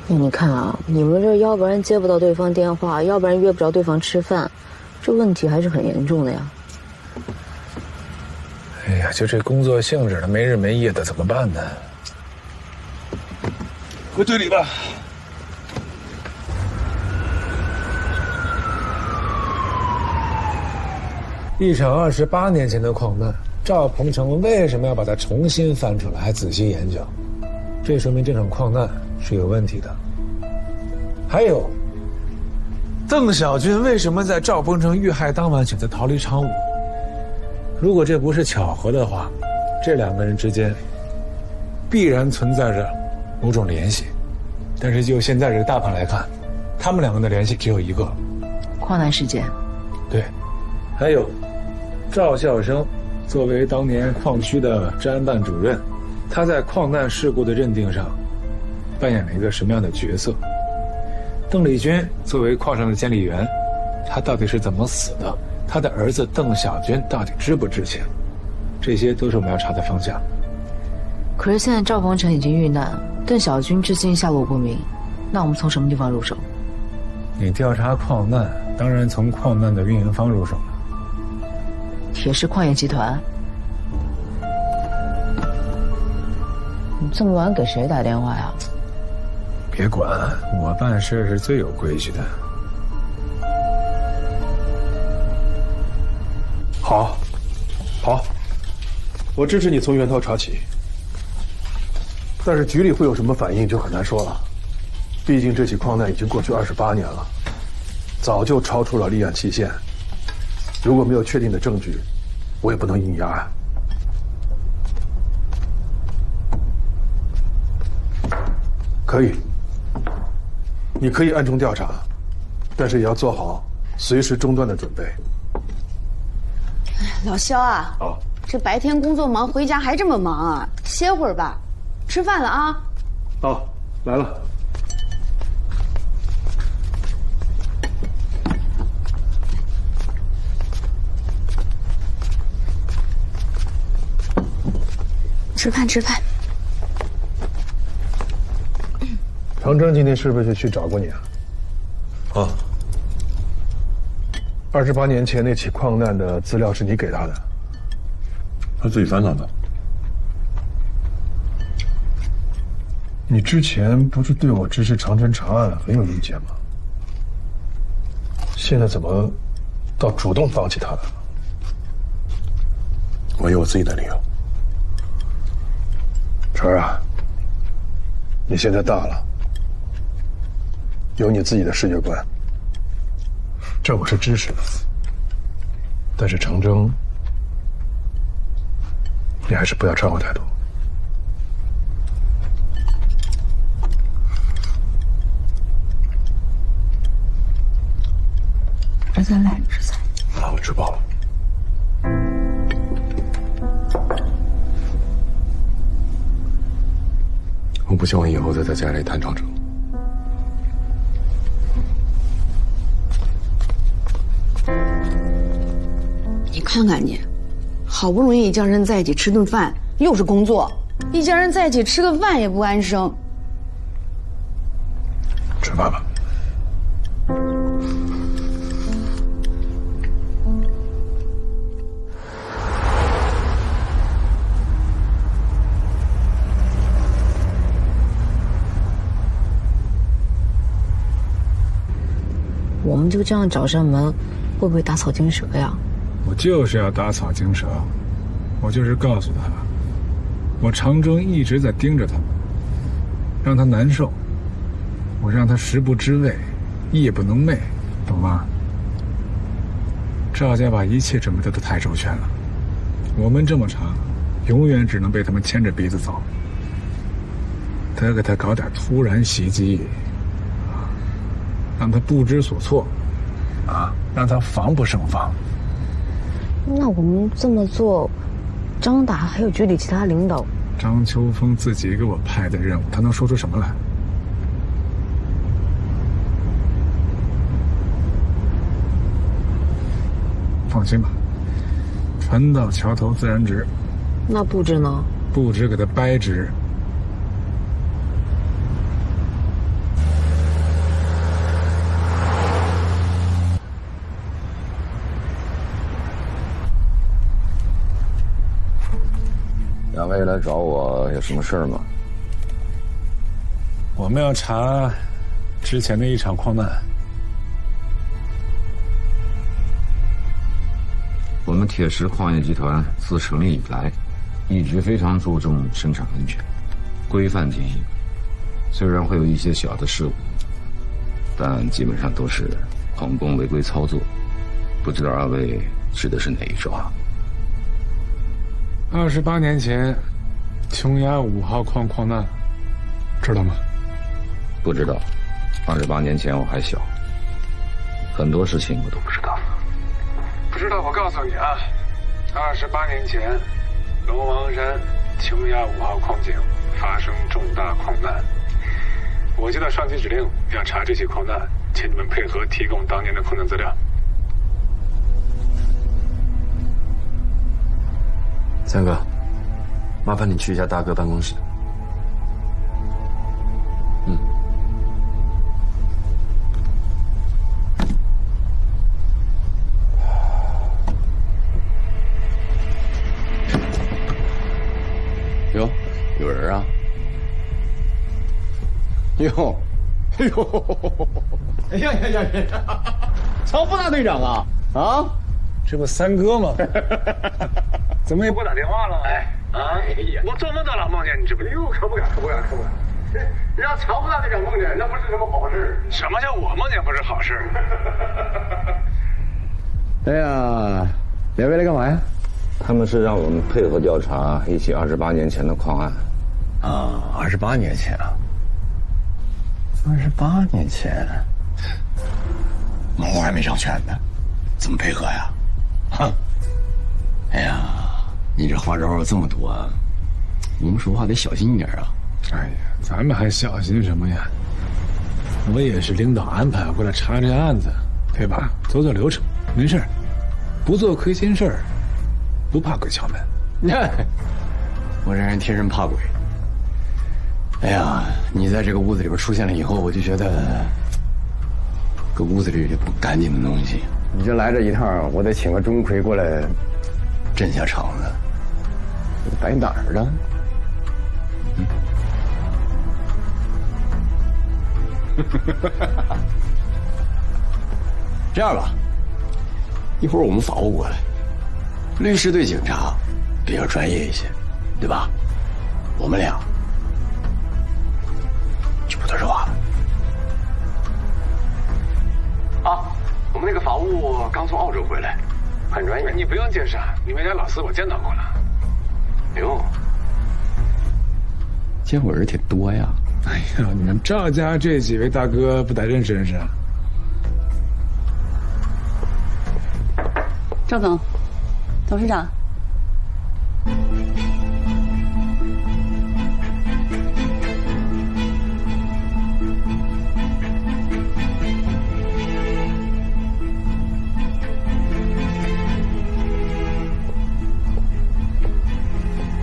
你看啊，你们这要不然接不到对方电话，要不然约不着对方吃饭，这问题还是很严重的呀。哎呀，就这工作性质的，没日没夜的，怎么办呢？回队里吧。一场28年前的矿难，赵鹏程为什么要把它重新翻出来，还仔细研究？这说明这场矿难是有问题的。还有，邓小军为什么在赵鹏程遇害当晚选择逃离长武？如果这不是巧合的话，这两个人之间必然存在着某种联系。但是就现在这个大盘来看，他们两个的联系只有一个：矿难事件。对，还有赵孝生作为当年矿区的治安办主任，他在矿难事故的认定上扮演了一个什么样的角色？邓丽君作为矿上的监理员，他到底是怎么死的？他的儿子邓小军到底知不知情？这些都是我们要查的方向。可是现在赵鹏程已经遇难，邓小军至今下落不明，那我们从什么地方入手？你调查矿难，当然从矿难的运营方入手了。铁石矿业集团。你这么晚给谁打电话呀？别管，我办事是最有规矩的。好，好，我支持你从源头查起。但是局里会有什么反应就很难说了，毕竟这起矿难已经过去28年了，早就超出了立案期限。如果没有确定的证据，我也不能硬压案。可以，你可以暗中调查，但是也要做好随时中断的准备。老肖啊，这白天工作忙，回家还这么忙啊？歇会儿吧，吃饭了啊。好，来了。吃饭吃饭。长征今天是不是去找过你啊？28年前那起矿难的资料是你给他的？他自己翻找的。你之前不是对我支持长征查案很有意见吗？现在怎么倒主动放弃他了？我有我自己的理由。晨儿啊，你现在大了，有你自己的世界观，这我是支持的。但是长征，你还是不要掺和太多。吃菜来，吃菜。啊，我吃饱了。我不希望以后再在家里谈长征。你看看你，好不容易一家人在一起吃顿饭，又是工作，一家人在一起吃个饭也不安生。吃饭吧。我们就这样找上门，会不会打草惊蛇呀？我就是要打草惊蛇，我就是告诉他，我长征一直在盯着他，让他难受，我让他食不知味，夜不能寐，懂吗？赵家把一切准备的都太周全了，我们这么查，永远只能被他们牵着鼻子走。得给他搞点突然袭击，让他不知所措，让他防不胜防。那我们这么做，张达还有局里其他领导，张秋风自己给我派的任务，他能说出什么来？放心吧，船到桥头自然直。那布置呢？布置给他掰直。两位来找我有什么事儿吗？我们要查之前的一场矿难。我们铁石矿业集团自成立以来，一直非常注重生产安全，规范经营。虽然会有一些小的事故，但基本上都是矿工违规操作。不知道二位指的是哪一桩？28年前，琼崖5号矿难，知道吗？不知道。28年前我还小，很多事情我都不知道。不知道，我告诉你啊，28年前，龙王山琼崖5号矿井发生重大矿难，我接到上级指令要查这起矿难，请你们配合提供当年的矿难资料。三哥，麻烦你去一下大哥办公室。哟，有人啊！哟，哎呦，哎呀呀呀呀！曹副大队长啊！啊，这不三哥吗？怎么也不打电话了？哎呀，我做梦都老梦见你，知不知道？可不敢。让曹副大队长梦见，那不是什么好事。什么叫我梦见不是好事？哎呀，两位来干嘛呀？他们是让我们配合调查一起28年前的矿案。啊，28年前啊，28年前，门户还没上全呢，怎么配合呀？哼！哎呀，你这花招这么多，我们说话得小心一点啊！哎呀，咱们还小心什么呀？我也是领导安排过来查这案子，对吧？走流程，没事，不做亏心事儿。不怕鬼敲门，我这人天生怕鬼。哎呀，你在这个屋子里边出现了以后，我就觉得，这屋子里有不干净的东西。你这来这一趟，我得请个钟馗过来镇下场子。摆哪儿了？这样吧，一会儿我们法务过来。律师对警察比较专业一些，对吧？我们俩就不多说话了。啊，我们那个法务刚从澳洲回来，很专业。你不用介绍，你们家老四我见到过了。哟，见过人挺多呀。哎呀，你们赵家这几位大哥不得认识啊？赵总。董事长，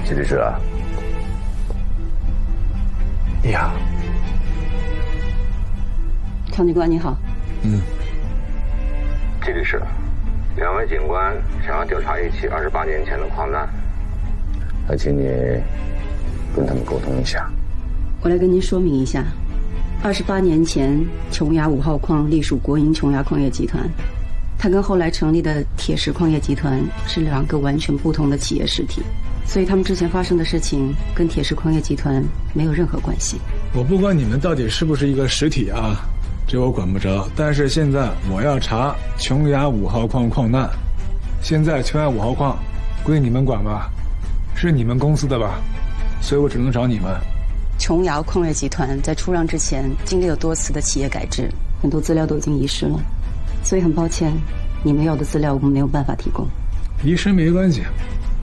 季律师啊，呀，常警官你好。季律师。两位警官想要调查一起28年前的矿难，还请你跟他们沟通一下。我来跟您说明一下，28年前琼崖5号矿隶属国营琼崖矿业集团，它跟后来成立的铁石矿业集团是2个完全不同的企业实体，所以他们之前发生的事情跟铁石矿业集团没有任何关系。我不管你们到底是不是一个实体啊，这我管不着，但是现在我要查琼崖5号矿矿难。现在琼崖5号矿归你们管吧，是你们公司的吧，所以我只能找你们。琼崖矿业集团在出让之前经历了多次的企业改制，很多资料都已经遗失了，所以很抱歉，你们要的资料我们没有办法提供。遗失没关系，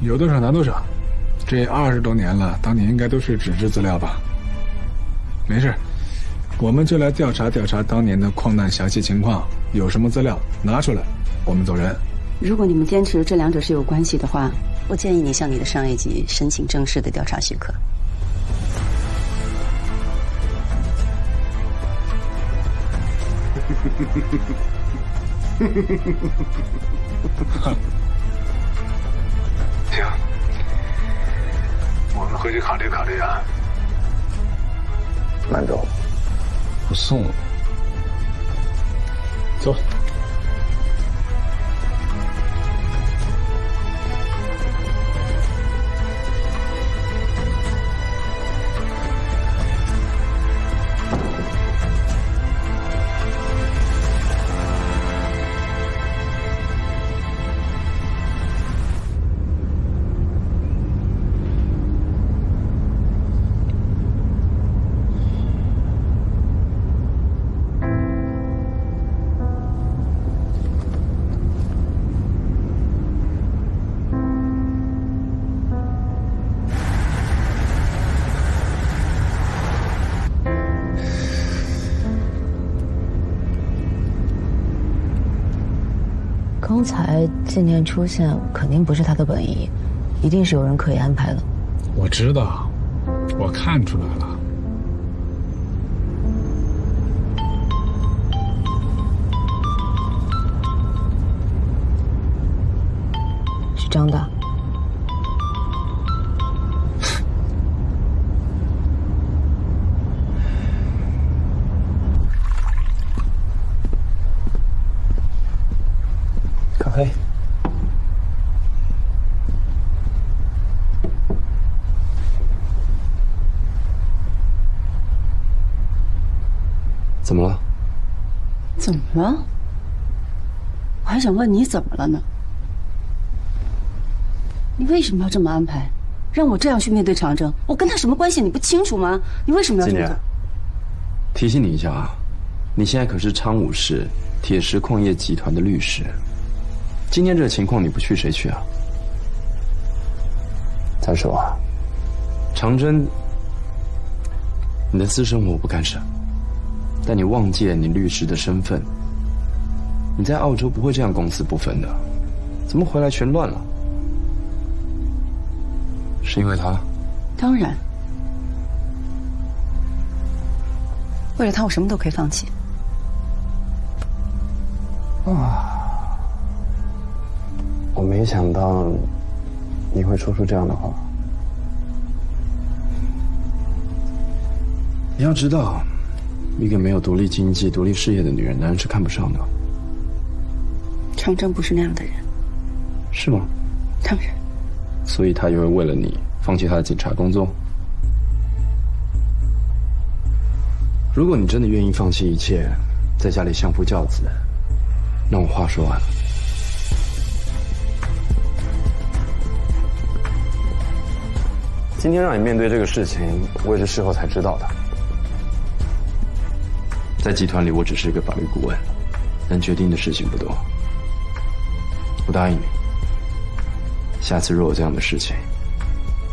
有多少拿多少。这20多年了，当年应该都是纸质资料吧？没事。我们就来调查当年的矿难详细情况，有什么资料拿出来，我们走人。如果你们坚持这2者是有关系的话，我建议你向你的上一级申请正式的调查许可。行，我们回去考虑考虑啊。慢走。不送，走。刚才今天出现肯定不是他的本意，一定是有人刻意安排的。我知道，我看出来了。是张大。咖啡。怎么了？怎么了？我还想问你怎么了呢？你为什么要这么安排，让我这样去面对长征？我跟他什么关系你不清楚吗？你为什么要这么做？提醒你一下啊，你现在可是昌武市铁石矿业集团的律师。今天这个情况你不去谁去啊？再说啊，长征，你的私生活我不干涉，但你忘记了你律师的身份。你在澳洲不会这样公私不分的，怎么回来全乱了？是因为他？当然，为了他，我什么都可以放弃。啊，我没想到你会说出这样的话。你要知道，一个没有独立经济、独立事业的女人，男人是看不上的。长征不是那样的人。是吗？当然。所以他也会为了你放弃他的警察工作。如果你真的愿意放弃一切，在家里相夫教子，那我话说完了。今天让你面对这个事情，我也是事后才知道的。在集团里，我只是一个法律顾问，能决定的事情不多。我答应你，下次若有这样的事情，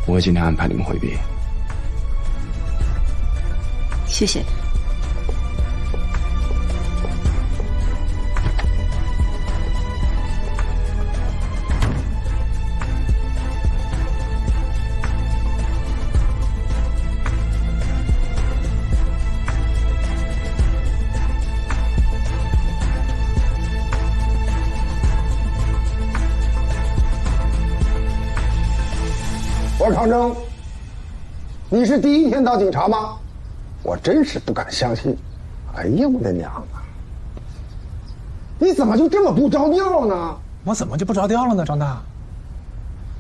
我会尽量安排你们回避。谢谢。我说长征，你是第一天当警察吗？我真是不敢相信。哎呀，我的娘啊！你怎么就这么不着调呢？我怎么就不着调了呢，张大？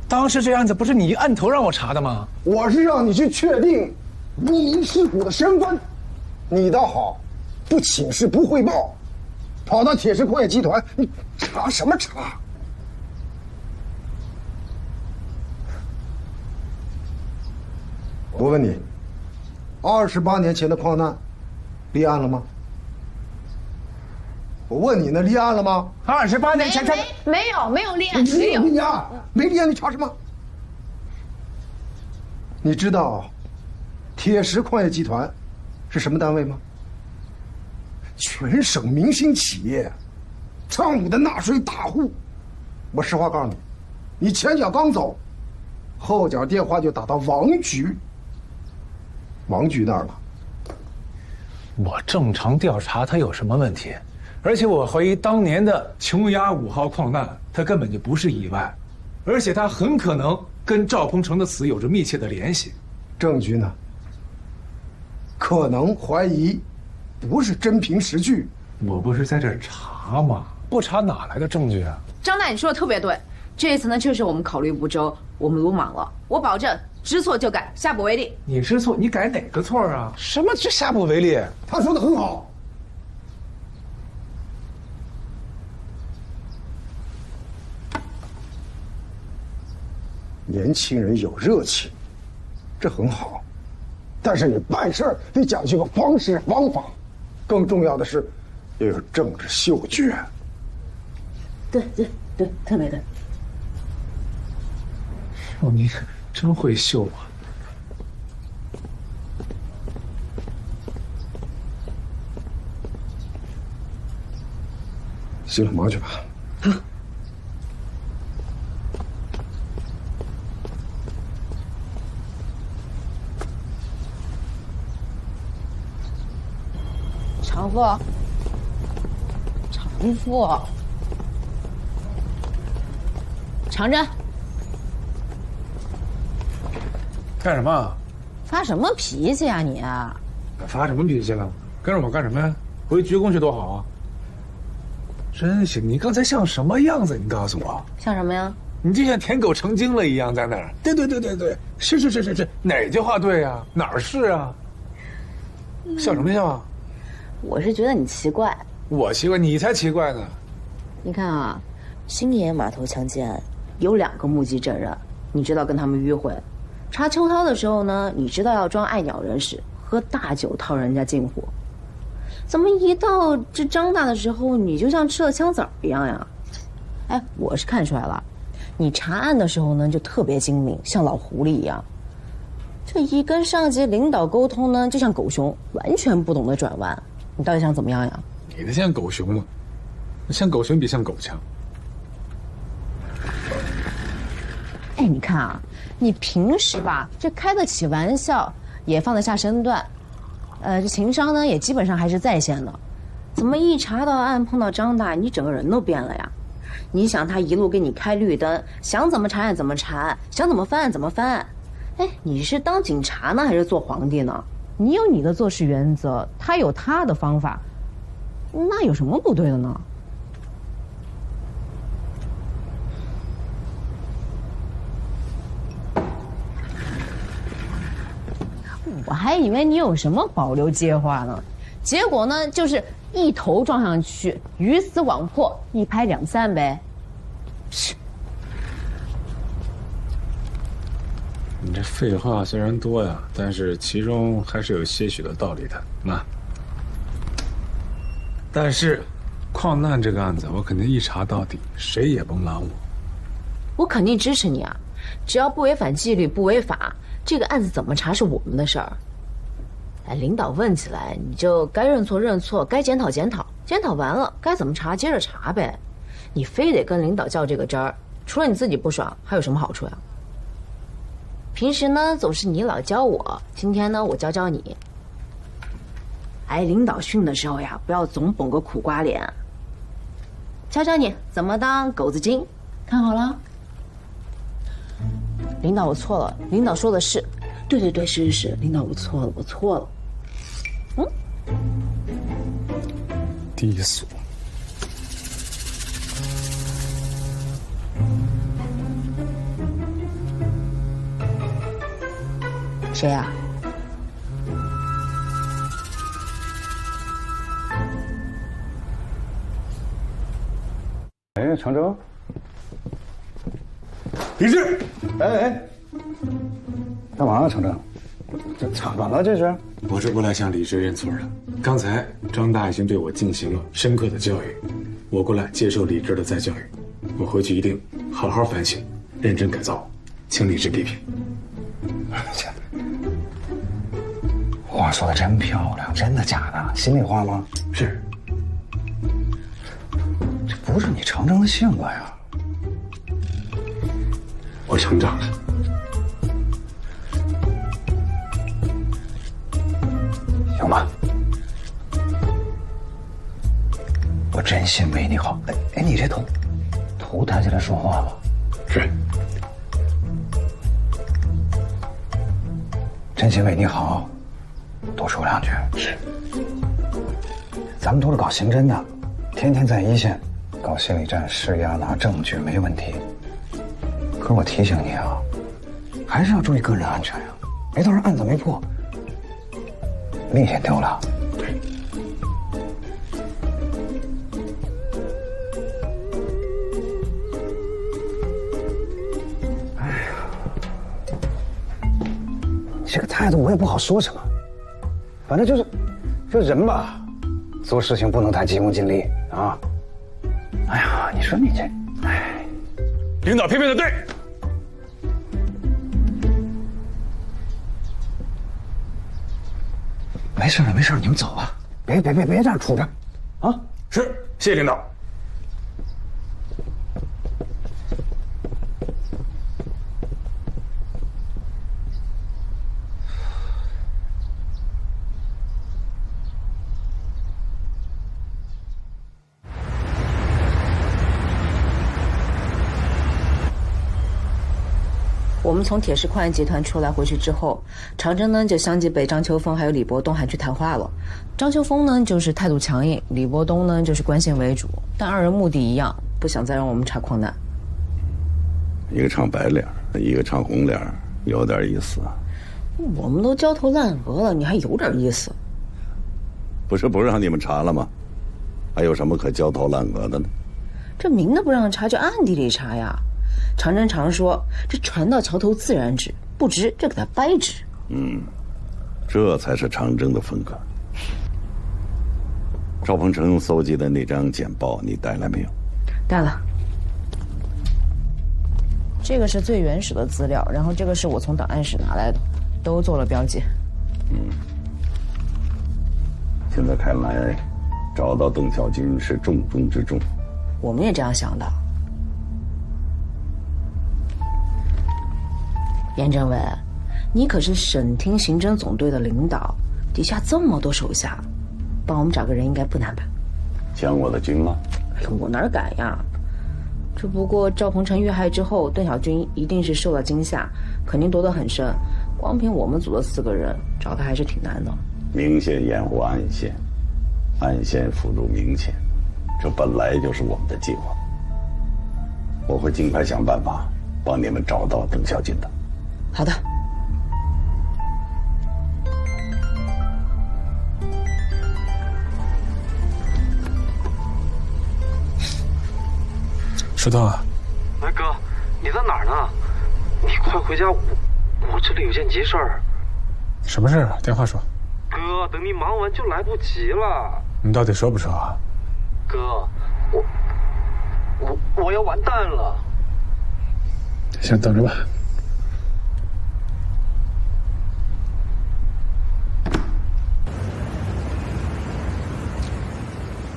当时这案子不是你按头让我查的吗？我是让你去确定不明尸骨的身份。你倒好，不请示不汇报，跑到铁石矿业集团，你查什么查？我问你，28年前的矿难立案了吗？我问你呢，立案了吗？28年前没有立案，没有立案，没立案，你查什么？你知道铁石矿业集团是什么单位吗？全省明星企业，昌武的纳税大户。我实话告诉你，你前脚刚走，后脚电话就打到王局。王局那儿了。我正常调查他有什么问题？而且我怀疑当年的琼崖5号矿难，它根本就不是意外，而且它很可能跟赵鹏程的死有着密切的联系。证据呢？可能怀疑，不是真凭实据。我不是在这儿查吗？不查哪来的证据啊？张大，你说的特别对，这一次呢确实我们考虑不周，我们鲁莽了。我保证知错就改，下不为例。你知错，你改哪个错啊？什么就下不为例？他说的很好。年轻人有热情，这很好，但是你办事得讲究个方式方法，更重要的是要有政治嗅觉。对，特别对。哦，你真会嗅啊！行了，忙去吧。好。常富，常富，常真，干什么？发什么脾气啊你？发什么脾气了？跟着我干什么呀？回鞠躬去多好啊！真行，你刚才像什么样子？你告诉我，像什么呀？你就像舔狗成精了一样，在那儿。对，是，哪句话对呀？哪儿是啊？笑什么笑？我是觉得你奇怪。我奇怪，你才奇怪呢。你看啊，星野码头枪击案有2个目击证人，你知道跟他们约会。查秋涛的时候呢，你知道要装爱鸟人士，喝大酒套人家近乎。怎么一到这张大的时候，你就像吃了枪子儿一样呀？哎，我是看出来了，你查案的时候呢，就特别精明，像老狐狸一样。这一跟上级领导沟通呢，就像狗熊，完全不懂得转弯。你到底想怎么样呀？你的像狗熊吗？像狗熊比像狗强。哎，你看啊，你平时吧，这开得起玩笑，也放得下身段，这情商呢也基本上还是在线的。怎么一查到案碰到张大，你整个人都变了呀？你想他一路给你开绿灯，想怎么查案怎么查，想怎么翻案怎么翻案。哎，你是当警察呢，还是做皇帝呢？你有你的做事原则，他有他的方法，那有什么不对的呢？我还以为你有什么保留计划呢，结果呢就是一头撞上去，鱼死网破，一拍两散呗。你这废话虽然多呀，但是其中还是有些许的道理的。那，但是，矿难这个案子，我肯定一查到底，谁也甭拦我。我肯定支持你啊，只要不违反纪律、不违法，这个案子怎么查是我们的事儿。哎，领导问起来，你就该认错认错，该检讨检讨，检讨完了该怎么查接着查呗。你非得跟领导较这个真儿，除了你自己不爽，还有什么好处呀？平时呢总是你老教我，今天呢我教教你。哎，领导训的时候呀，不要总绷个苦瓜脸。教教你怎么当狗子精，看好了。领导，我错了。领导说的是，对，是，领导，我错了。低俗。谁呀？哎，常州，李志，哎，干嘛啊，常州？这怎么了？这是？我是过来向李志认错的。刚才张大已经对我进行了深刻的教育，我过来接受李志的再教育。我回去一定好好反省，认真改造，请李志批评。话说的真漂亮，真的假的？心里话吗？是。这不是你常州的性格呀。我成长了。行吧。我真心为你好。哎，你这头抬起来说话吧。是。真心为你好。多说两句。是。咱们都是搞刑侦的，天天在一线搞心理战、施压拿证据没问题。可我提醒你啊，还是要注意个人安全呀。没到时候案子没破，命也丢了。对。哎呀，你这个态度我也不好说什么。反正就是，这人吧，做事情不能太急功近利啊。哎呀，你说你这，哎，领导批评的对。没事了，没事了，你们走吧，别这样杵着，啊！是，谢谢领导。们从铁石矿业集团出来回去之后，长征呢就相继被张秋风还有李伯东喊去谈话了。张秋风呢就是态度强硬，李伯东呢就是关心为主，但二人目的一样，不想再让我们查矿难。一个唱白脸，一个唱红脸，有点意思啊。我们都焦头烂额了，你还有点意思？不是不让你们查了吗？还有什么可焦头烂额的呢？这明的不让查，就暗地里查呀。长征常说，这船到桥头自然直，不直就给它掰直。这才是长征的风格。赵鹏程搜集的那张简报你带来没有？带了。这个是最原始的资料，然后这个是我从档案室拿来的，都做了标记。现在看来，找到邓小军是重中之重。我们也这样想的。严政委，你可是省厅刑侦总队的领导，底下这么多手下，帮我们找个人应该不难吧？将我的军吗？哎呦，我哪敢呀！只不过赵鹏程遇害之后，邓小军一定是受到惊吓，肯定躲得很深。光凭我们组的4个人，找他还是挺难的。明线掩护暗线，暗线辅助明线，这本来就是我们的计划。我会尽快想办法帮你们找到邓小军的。好的。石头啊！哎哥，你在哪儿呢？你快回家，我这里有件急事儿。什么事啊？电话说。哥，等你忙完就来不及了。你到底说不说啊？哥，我要完蛋了。先等着吧。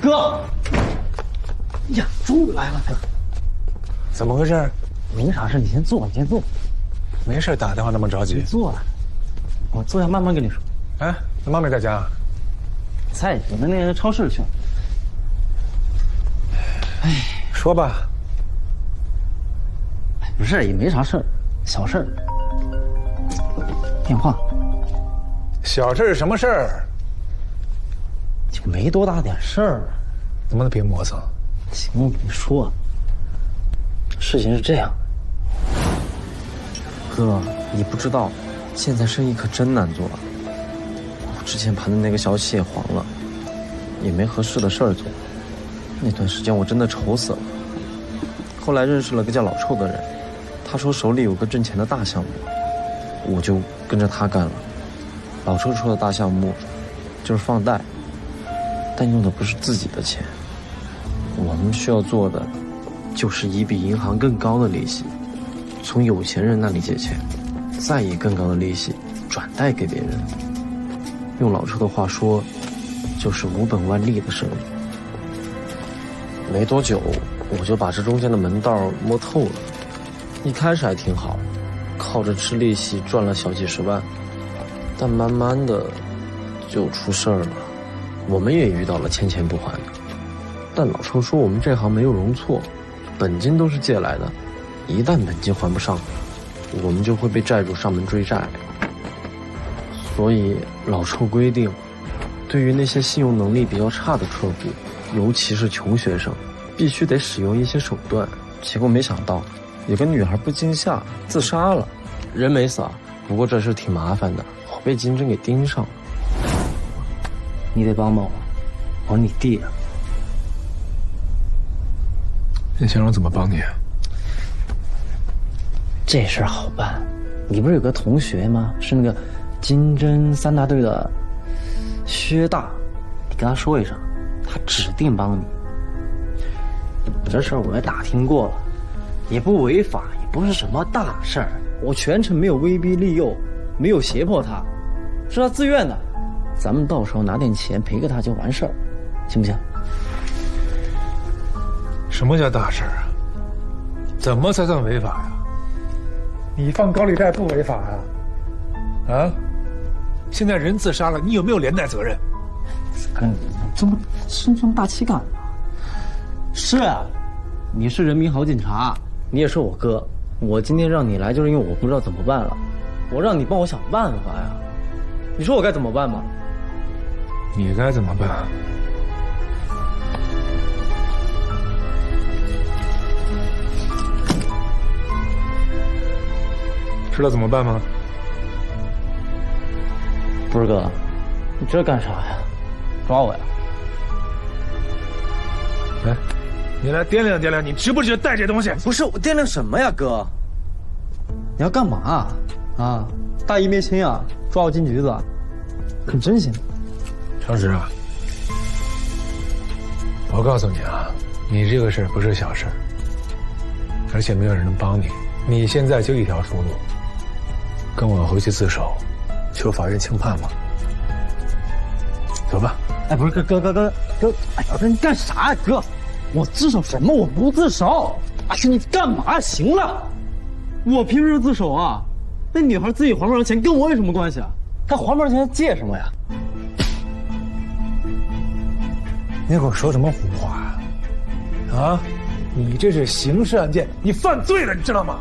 哥，呀，终于来了，哥。怎么回事？没啥事，你先坐，你先坐。没事，打电话那么着急。你坐了，我坐下慢慢跟你说。哎，那妈没在家？在，我那个超市去了。哎，说吧。不是，也没啥事儿，小事儿。电话。小事儿什么事儿？就没多大点事儿。怎么能别磨蹭？行，我跟你说。事情是这样，哥，你不知道，现在生意可真难做。我之前盘的那个小企业黄了，也没合适的事儿做。那段时间我真的愁死了。后来认识了个叫老臭的人，他说手里有个挣钱的大项目，我就跟着他干了。老臭说的大项目就是放贷，但用的不是自己的钱。我们需要做的就是以比银行更高的利息，从有钱人那里借钱，再以更高的利息转贷给别人。用老臭的话说，就是无本万利的生意。没多久，我就把这中间的门道摸透了。一开始还挺好，靠着吃利息赚了小几十万，但慢慢的就出事儿了。我们也遇到了欠钱不还的，但老臭说我们这行没有容错，本金都是借来的，一旦本金还不上，我们就会被债主上门追债。所以老臭规定，对于那些信用能力比较差的客户，尤其是穷学生，必须得使用一些手段。结果没想到，有个女孩不禁吓自杀了，人没死啊，不过这事挺麻烦的，我被金针给盯上了。你得帮帮我，我是你弟啊。你想让我怎么帮你啊？这事儿好办，你不是有个同学吗？是那个金针3大队的薛大，你跟他说一声，他指定帮你。这事儿我也打听过了，也不违法，也不是什么大事儿，我全程没有威逼利诱，没有胁迫他，是他自愿的。咱们到时候拿点钱赔给他就完事儿，行不行？什么叫大事啊？怎么才算违法呀？你放高利贷不违法呀？啊？现在人自杀了，你有没有连带责任？这么身上大气感啊？是啊，你是人民好警察，你也是我哥，我今天让你来，就是因为我不知道怎么办了。我让你帮我想办法呀。你说我该怎么办吗？你该怎么办？知道怎么办吗？不是哥，你这干啥呀？抓我呀？来，你来掂量掂量，你值不值带这东西？不是我掂量什么呀，哥？你要干嘛啊？大义灭亲啊？抓我进局子？可真行！常石啊，我告诉你啊，你这个事儿不是小事，而且没有人能帮你。你现在就一条出路，跟我回去自首，求法院轻判嘛。走吧。哎，不是哥，哎呀，你干啥呀，哥？我自首什么？我不自首。哎呀，你干嘛？行了，我平时自首啊，那女孩自己还不上钱，跟我有什么关系啊？她还不上钱，借什么呀？你给我说什么胡话啊？你这是刑事案件，你犯罪了，你知道吗？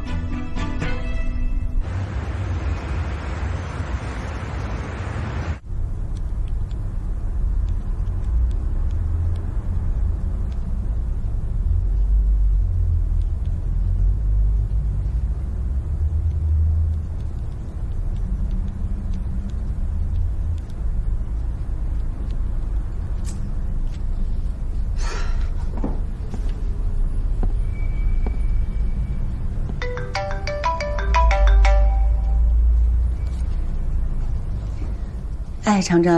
哎，长征，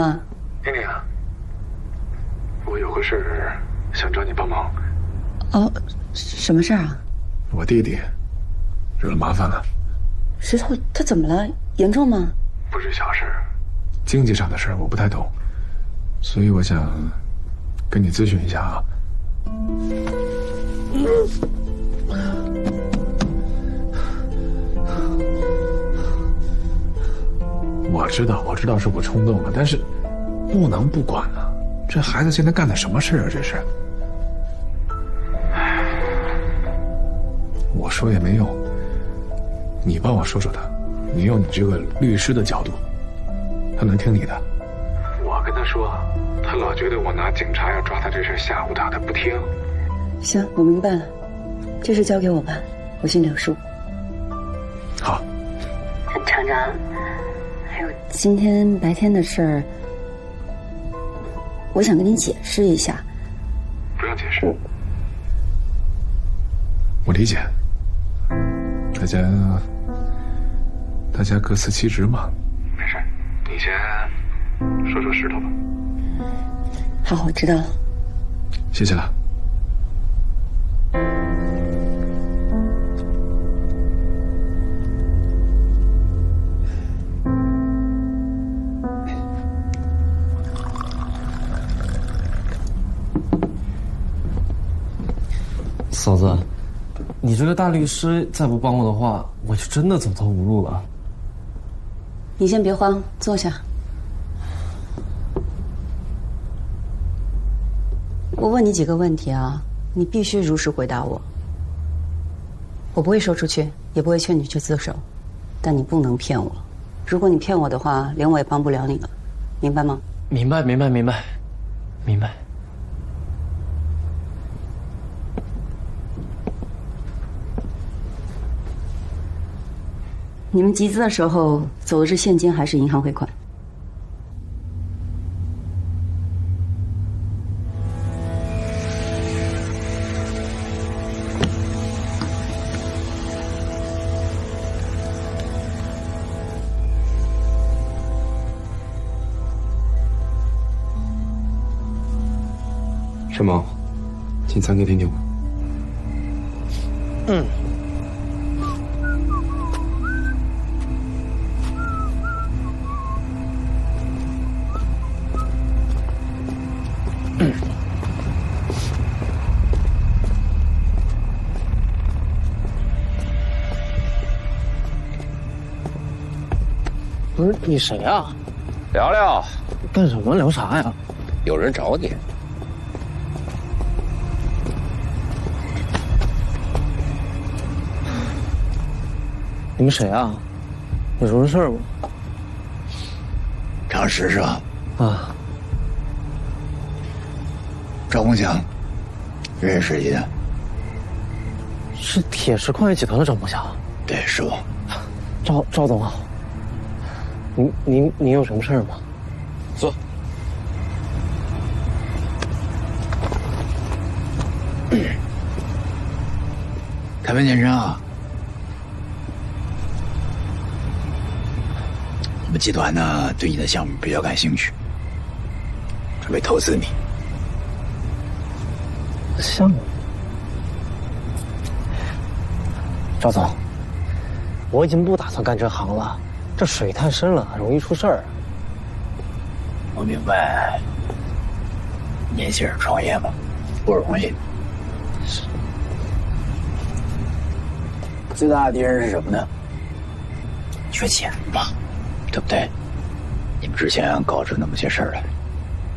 玲玲啊，我有个事儿想找你帮忙。哦，什么事儿啊？我弟弟惹了麻烦了。石头，他怎么了？严重吗？不是小事，经济上的事儿我不太懂，所以我想跟你咨询一下啊。我知道是我冲动了，但是不能不管啊！这孩子现在干的什么事啊？这是，我说也没用，你帮我说说他，你用你这个律师的角度，他能听你的。我跟他说，他老觉得我拿警察要抓他这事吓唬他，他不听。行，我明白了，这事交给我吧，我心里有数。好。厂长。还有今天白天的事儿，我想跟你解释一下。不用解释，我理解。大家各司其职嘛。没事，你先说说石头吧。好，我知道了。谢谢了。嫂子，你这个大律师再不帮我的话，我就真的走投无路了。你先别慌，坐下。我问你几个问题啊，你必须如实回答我。我不会说出去，也不会劝你去自首，但你不能骗我。如果你骗我的话，连我也帮不了你了，明白吗？明白。你们集资的时候走的是现金还是银行汇款？沈萌，请餐客听听我。不是你谁啊？聊聊。干什么？聊啥呀？有人找你。你们谁啊？有什么事儿吗？张石是吧？啊。赵梦祥，认识一下。是铁石矿业集团的赵梦祥？对，是我。赵总好。您有什么事儿吗？坐。开门见山啊！我们集团呢对你的项目比较感兴趣，准备投资你。项目？赵总，我已经不打算干这行了，这水太深了，容易出事儿。我明白，年轻人创业嘛，不容易。最大的敌人是什么呢？缺钱嘛，对不对？你们之前搞出那么些事儿来，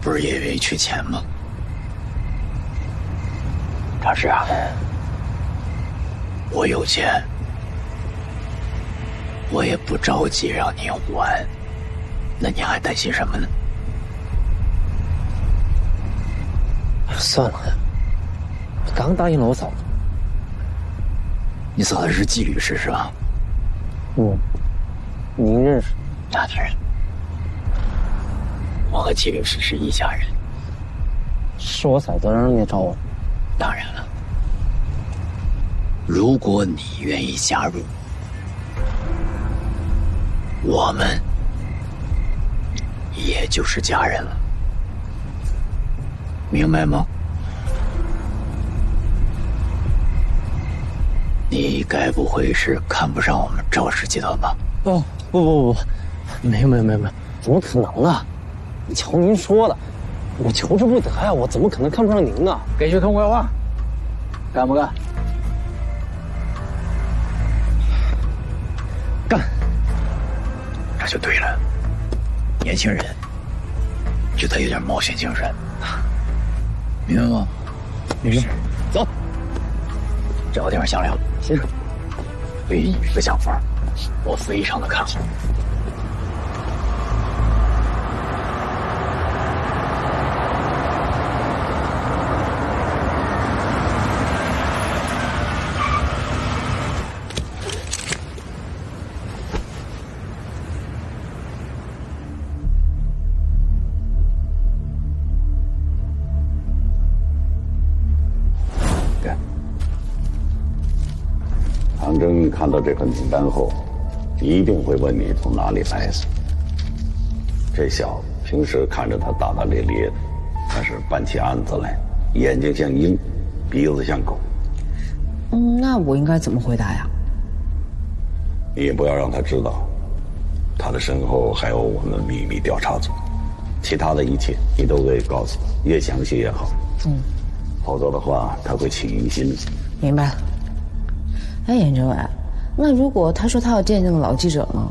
不是也因为缺钱吗？张石啊，我有钱，我也不着急让你还，那你还担心什么呢？算了，你刚答应了我嫂子。你嫂子是季律师是吧？您认识？那当然，我和季律师是一家人。是我嫂子让你找我。当然了，如果你愿意加入，我们也就是家人了，明白吗？你该不会是看不上我们赵氏集团吧？哦，不，没有，怎么可能啊？瞧您说的，我求之不得呀，我怎么可能看不上您呢？给句痛快话，干不干？干。这就对了，年轻人就得有点冒险精神，明白吗？明白。走，找个地方详聊。行。对于你这个想法，我非常的看好。唐征看到这份名单后，一定会问你从哪里来的。这小子平时看着他大大咧咧的，但是办起案子来，眼睛像鹰，鼻子像狗。那我应该怎么回答呀？你也不要让他知道，他的身后还有我们秘密调查组，其他的一切你都可以告诉他，越详细越好。否则的话他会起疑心。明白了。哎，严政委，那如果他说他要见那个老记者呢？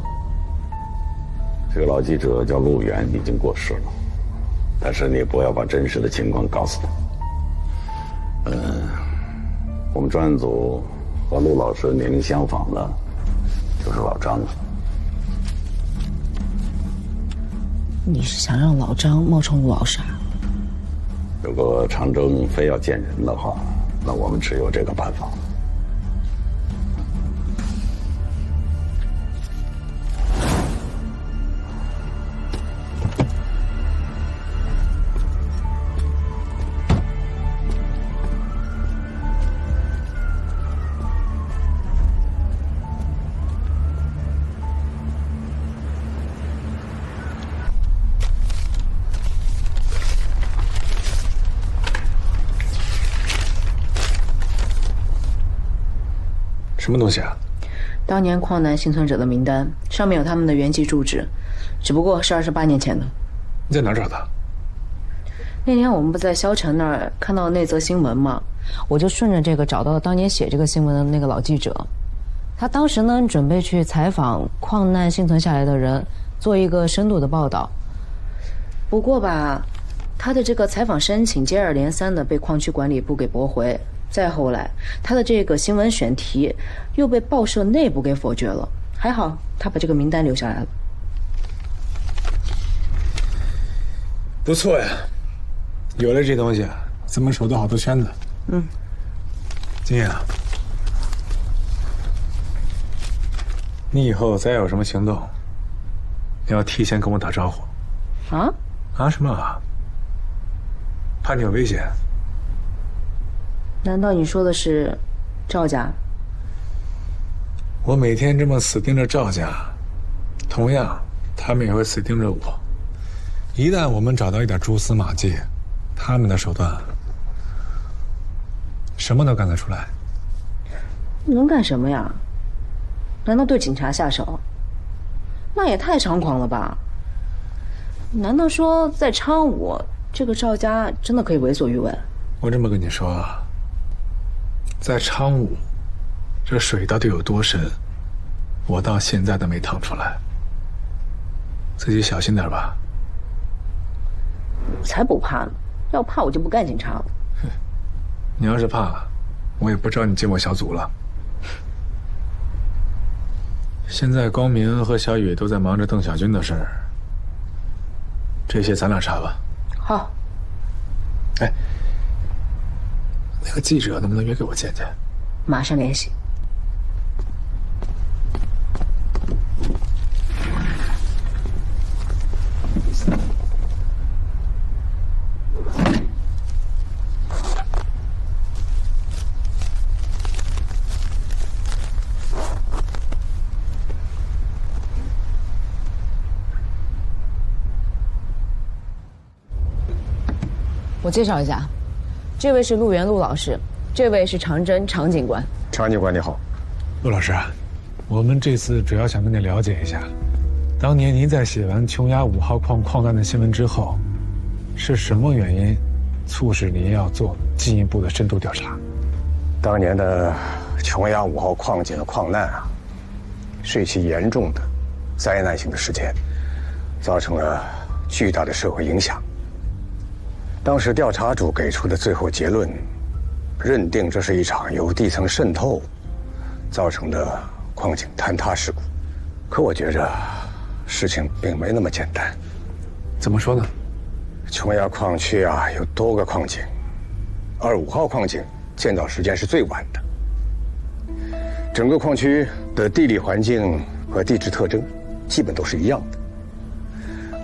这个老记者叫陆源，已经过世了，但是你不要把真实的情况告诉他。我们专案组和陆老师年龄相仿的，就是老张了。你是想让老张冒充陆老师啊？如果长征非要见人的话，那我们只有这个办法。什么东西啊？当年矿难幸存者的名单，上面有他们的原籍住址，只不过是28年前的。你在哪儿找的？那年我们不在萧晨那儿看到那则新闻吗？我就顺着这个找到了当年写这个新闻的那个老记者。他当时呢准备去采访矿难幸存下来的人，做一个深度的报道。不过吧，他的这个采访申请接二连三的被矿区管理部给驳回。再后来，他的这个新闻选题又被报社内部给否决了。还好他把这个名单留下来了。不错呀，有了这东西，咱们守到好多圈子。金燕，你以后再有什么行动，你要提前跟我打招呼。啊什么啊？怕你有危险。难道你说的是赵家？我每天这么死盯着赵家，同样他们也会死盯着我。一旦我们找到一点蛛丝马迹，他们的手段什么都干得出来。能干什么呀？难道对警察下手？那也太猖狂了吧！难道说在昌武这个赵家真的可以为所欲为？我这么跟你说啊，在昌武，这水到底有多深，我到现在都没趟出来。自己小心点吧。我才不怕呢！要怕我就不干警察了。你要是怕，我也不招你进我小组了。现在高明和小雨都在忙着邓小军的事儿，这些咱俩查吧。好。哎，那个记者能不能约给我见见？马上联系。我介绍一下，这位是陆源陆老师，这位是常真常警官。常警官你好，陆老师，我们这次主要想跟您了解一下，当年您在写完琼崖5号矿难的新闻之后，是什么原因促使您要做进一步的深度调查？当年的琼崖5号矿井的矿难啊，是一起严重的灾难性的事件，造成了巨大的社会影响。当时调查组给出的最后结论，认定这是一场由地层渗透造成的矿井坍塌事故。可我觉着事情并没那么简单。怎么说呢？琼崖矿区啊有多个矿井，而5号矿井建造时间是最晚的。整个矿区的地理环境和地质特征基本都是一样的。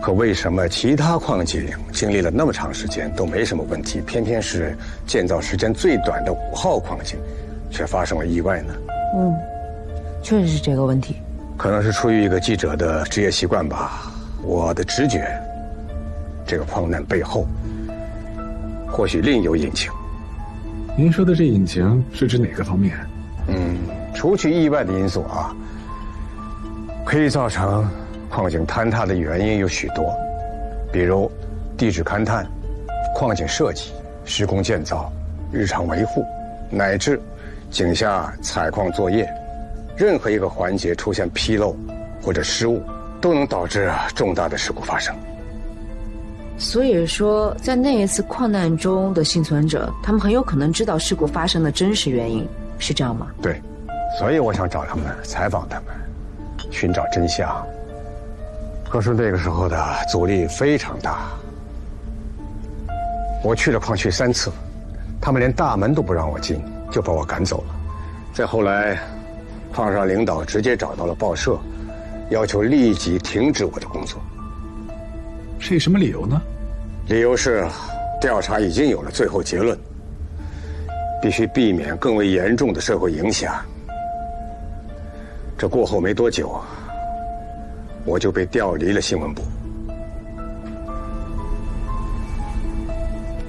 可为什么其他矿井经历了那么长时间都没什么问题，偏偏是建造时间最短的5号矿井却发生了意外呢？确实是这个问题。可能是出于一个记者的职业习惯吧。我的直觉，这个矿难背后或许另有隐情。您说的这隐情是指哪个方面？除去意外的因素啊，可以造成矿井坍塌的原因有许多，比如地质勘探、矿井设计、施工建造、日常维护，乃至井下采矿作业，任何一个环节出现纰漏或者失误，都能导致重大的事故发生。所以说，在那一次矿难中的幸存者，他们很有可能知道事故发生的真实原因，是这样吗？对，所以我想找他们，采访他们，寻找真相。可是那个时候的阻力非常大，我去了矿区3次，他们连大门都不让我进，就把我赶走了。再后来，矿上领导直接找到了报社，要求立即停止我的工作。是以什么理由呢？理由是调查已经有了最后结论，必须避免更为严重的社会影响。这过后没多久，我就被调离了新闻部。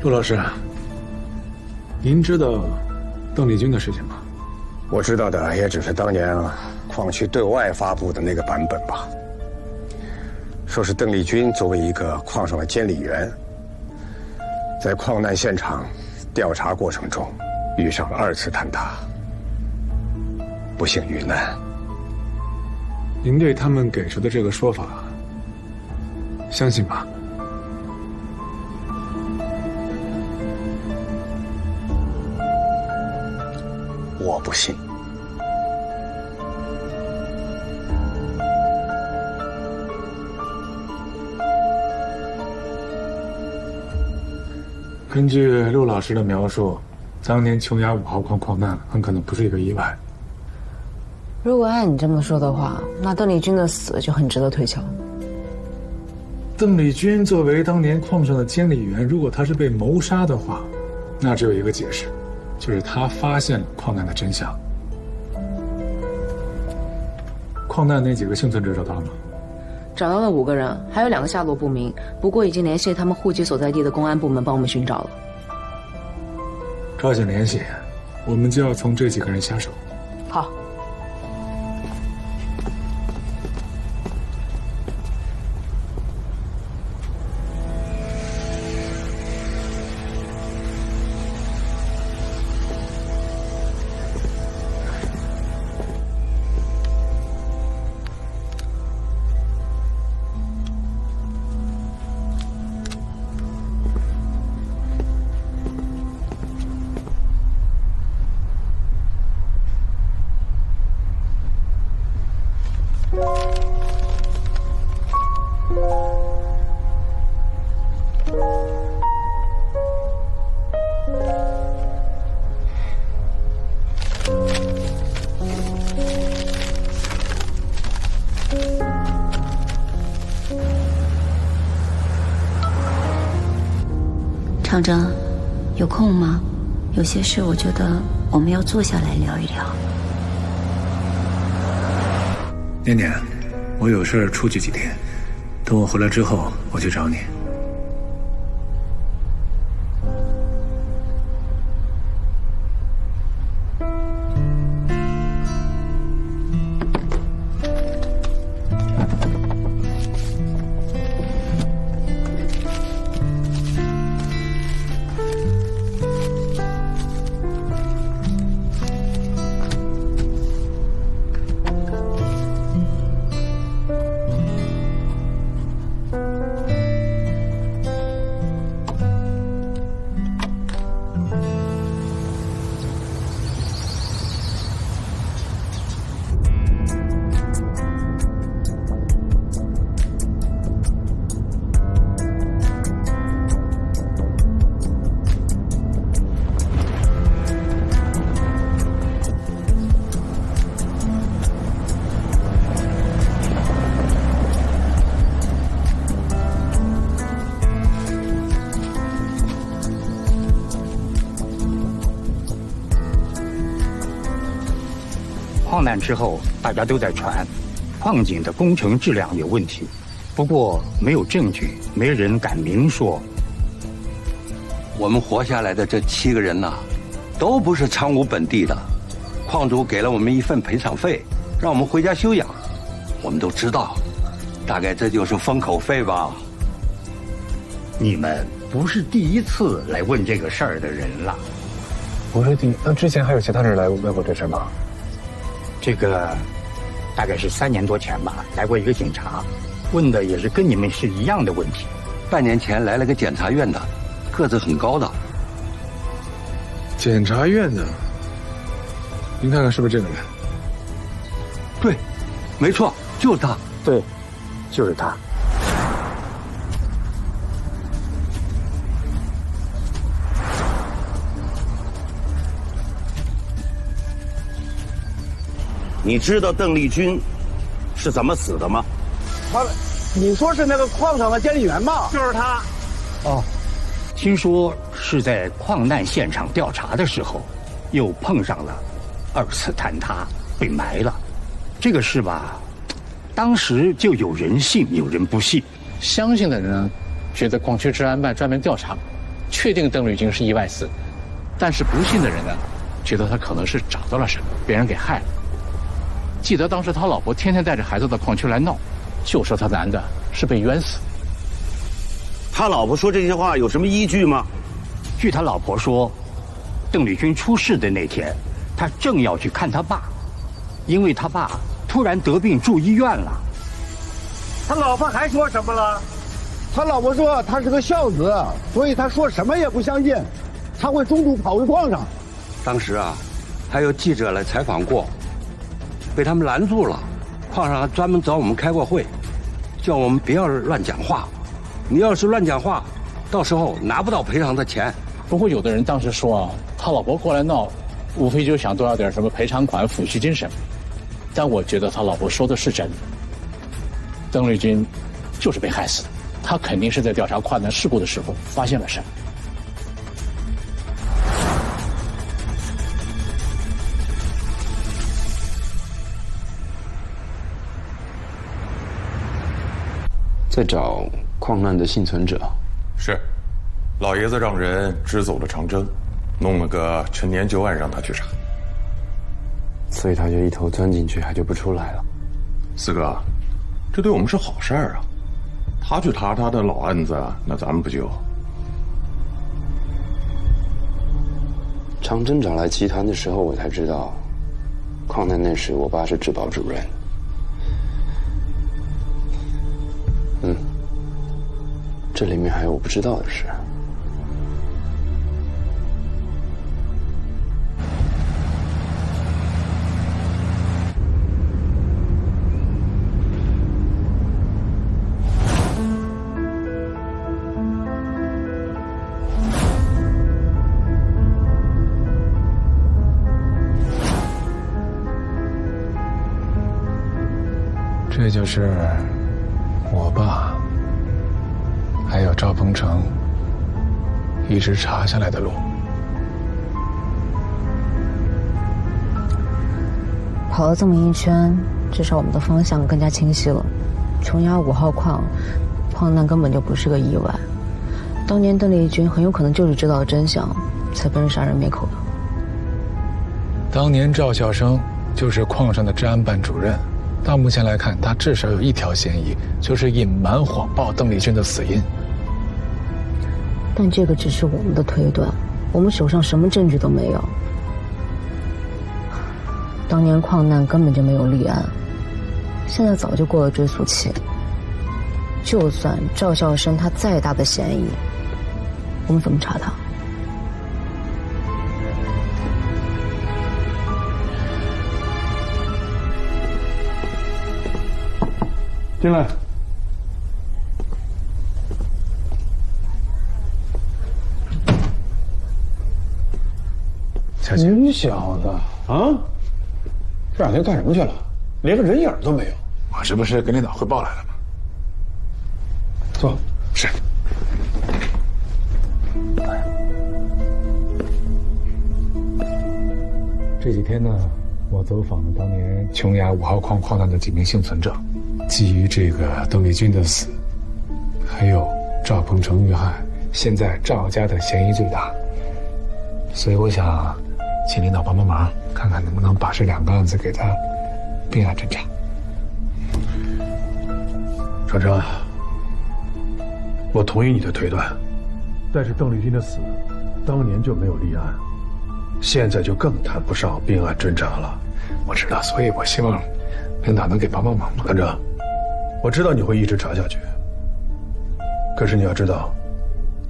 陆老师，您知道邓丽君的事情吗？我知道的也只是当年矿区对外发布的那个版本吧。说是邓丽君作为一个矿上的监理员，在矿难现场调查过程中遇上了2次坍塌，不幸遇难。您对他们给出的这个说法相信吗？我不信。根据陆老师的描述，当年琼崖5号矿矿难很可能不是一个意外。如果按你这么说的话，那邓丽君的死就很值得推敲。邓丽君作为当年矿上的监理员，如果她是被谋杀的话，那只有一个解释，就是她发现了矿难的真相。矿难那几个幸存者找到了吗？找到了5个人，还有2个下落不明，不过已经联系他们户籍所在地的公安部门帮我们寻找了。抓紧联系，我们就要从这几个人下手。好。长征，有空吗？有些事我觉得我们要坐下来聊一聊。念念，我有事出去几天，等我回来之后，我去找你。矿难之后，大家都在传，矿井的工程质量有问题，不过没有证据，没人敢明说。我们活下来的这7个人呐，都不是昌武本地的，矿主给了我们一份赔偿费，让我们回家休养。我们都知道，大概这就是封口费吧。你们不是第一次来问这个事儿的人了。不是那之前还有其他人来问过这事吗？这个大概是3年多前吧，来过一个警察，问的也是跟你们是一样的问题。半年前来了个检察院的，个子很高的。检察院的，您看看是不是这个人？对，没错，就是他。对，就是他。你知道邓丽君是怎么死的吗？你说是那个矿场的监理员吗？就是他。哦，听说是在矿难现场调查的时候，又碰上了2次坍塌，被埋了。这个事吧，当时就有人信，有人不信。相信的人呢，觉得矿区治安办专门调查，确定邓丽君是意外死；但是不信的人呢，觉得他可能是找到了什么，被人给害了。记得当时他老婆天天带着孩子到矿区来闹，就说他男的是被冤死。他老婆说这些话有什么依据吗？据他老婆说，邓丽君出事的那天，他正要去看他爸，因为他爸突然得病住医院了。他老婆还说什么了？他老婆说他是个孝子，所以他说什么也不相信，他会中途跑回矿上。当时啊，还有记者来采访过。被他们拦住了，矿上还专门找我们开过会，叫我们不要乱讲话。你要是乱讲话，到时候拿不到赔偿的钱。不过有的人当时说啊，他老婆过来闹，无非就想多要点什么赔偿款、抚恤精神。但我觉得他老婆说的是真的，邓丽君就是被害死的，他肯定是在调查矿难事故的时候发现了什么。在找矿难的幸存者。是，老爷子让人支走了长征，弄了个陈年旧案让他去查，所以他就一头钻进去，还就不出来了。四哥，这对我们是好事儿啊！他去查他的老案子，那咱们不就……长征找来集团的时候，我才知道，矿难那时我爸是质保主任。这里面还有我不知道的事。这就是我爸还有赵鹏程一直查下来的路。跑了这么一圈，至少我们的方向更加清晰了。琼崖5号矿难根本就不是个意外，当年邓丽君很有可能就是知道了真相，才被人杀人灭口的。当年赵孝生就是矿上的治安办主任，到目前来看，他至少有一条嫌疑，就是隐瞒谎报邓丽君的死因。但这个只是我们的推断，我们手上什么证据都没有。当年矿难根本就没有立案，现在早就过了追诉期。就算赵孝生他再大的嫌疑，我们怎么查他？进来。你小子啊，这两天干什么去了？连个人影都没有。我这不是跟领导汇报来了吗？坐。是。这几天呢，我走访了当年琼崖5号矿难的几名幸存者。基于这个邓丽君的死，还有赵鹏程遇害，现在赵家的嫌疑最大，所以我想请领导帮帮忙，看看能不能把这2个案子给他并案侦查。程程，我同意你的推断，但是邓丽君的死当年就没有立案，现在就更谈不上并案侦查了。我知道，所以我希望领导能给帮帮忙。团长，我知道你会一直查下去，可是你要知道，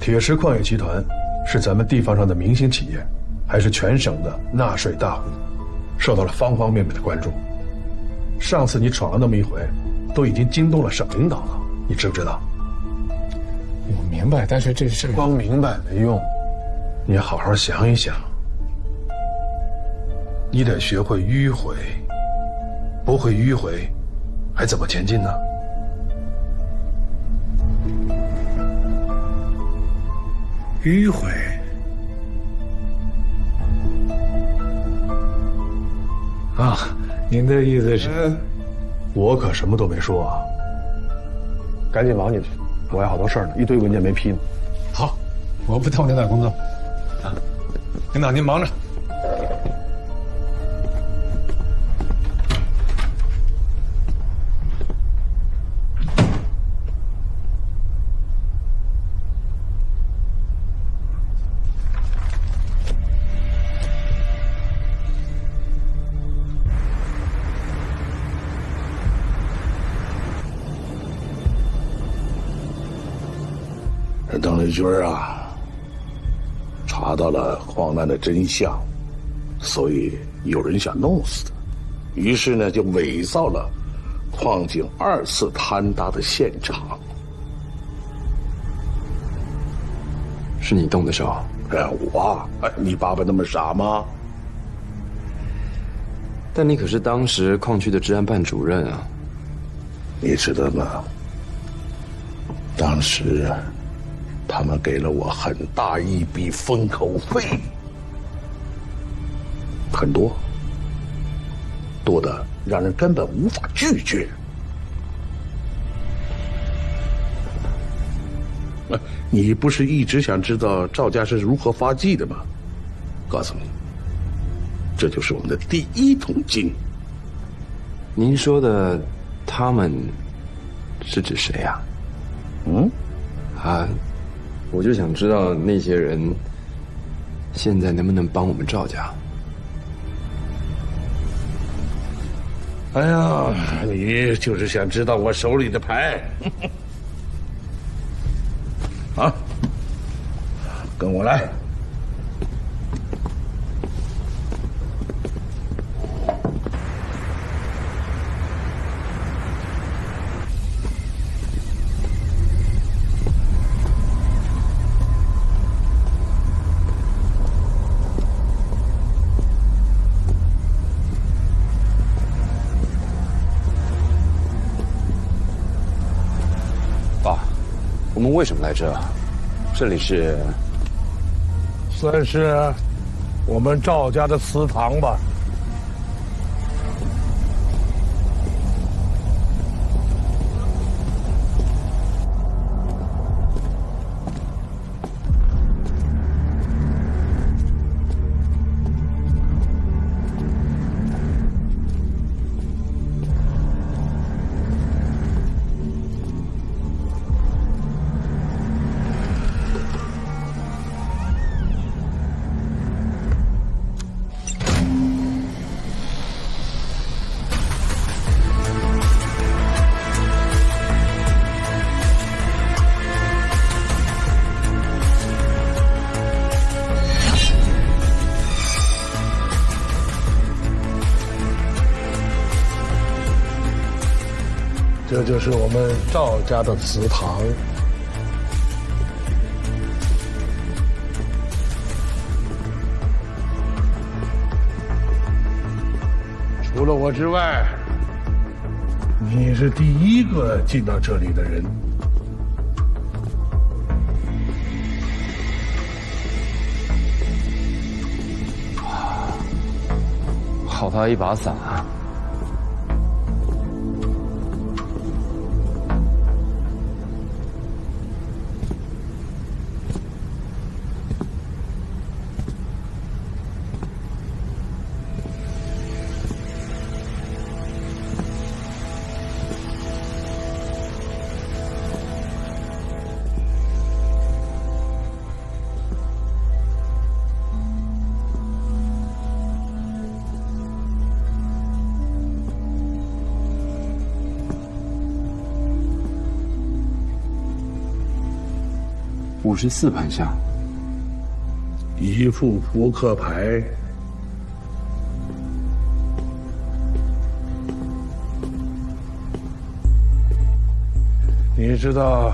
铁石矿业集团是咱们地方上的明星企业，还是全省的纳税大户，受到了方方面面的关注。上次你闯了那么一回，都已经惊动了省领导了，你知不知道？我明白，但是这事光明白没用，你好好想一想。你得学会迂回，不会迂回，还怎么前进呢？迂回。啊，您的意思是？我可什么都没说啊。赶紧忙进去，我还好多事儿呢，一堆文件没批呢。好，我不耽误领导工作。啊，领导您忙着。邓丽君啊，查到了矿难的真相，所以有人想弄死他，于是呢就伪造了矿井2次坍塌的现场。是你动的手？任务啊！你爸爸那么傻吗？但你可是当时矿区的治安办主任啊。你知道吗？当时他们给了我很大一笔封口费，很多，多的让人根本无法拒绝。你不是一直想知道赵家是如何发迹的吗？告诉你，这就是我们的第一桶金。您说的他们是指谁呀？我就想知道那些人现在能不能帮我们赵家。哎呀，你就是想知道我手里的牌。啊，跟我来。我们为什么来这？这里是，算是我们赵家的祠堂吧。这就是我们赵家的祠堂。除了我之外，你是第一个进到这里的人。好大一把伞啊！54盘相，一副扑克牌。你知道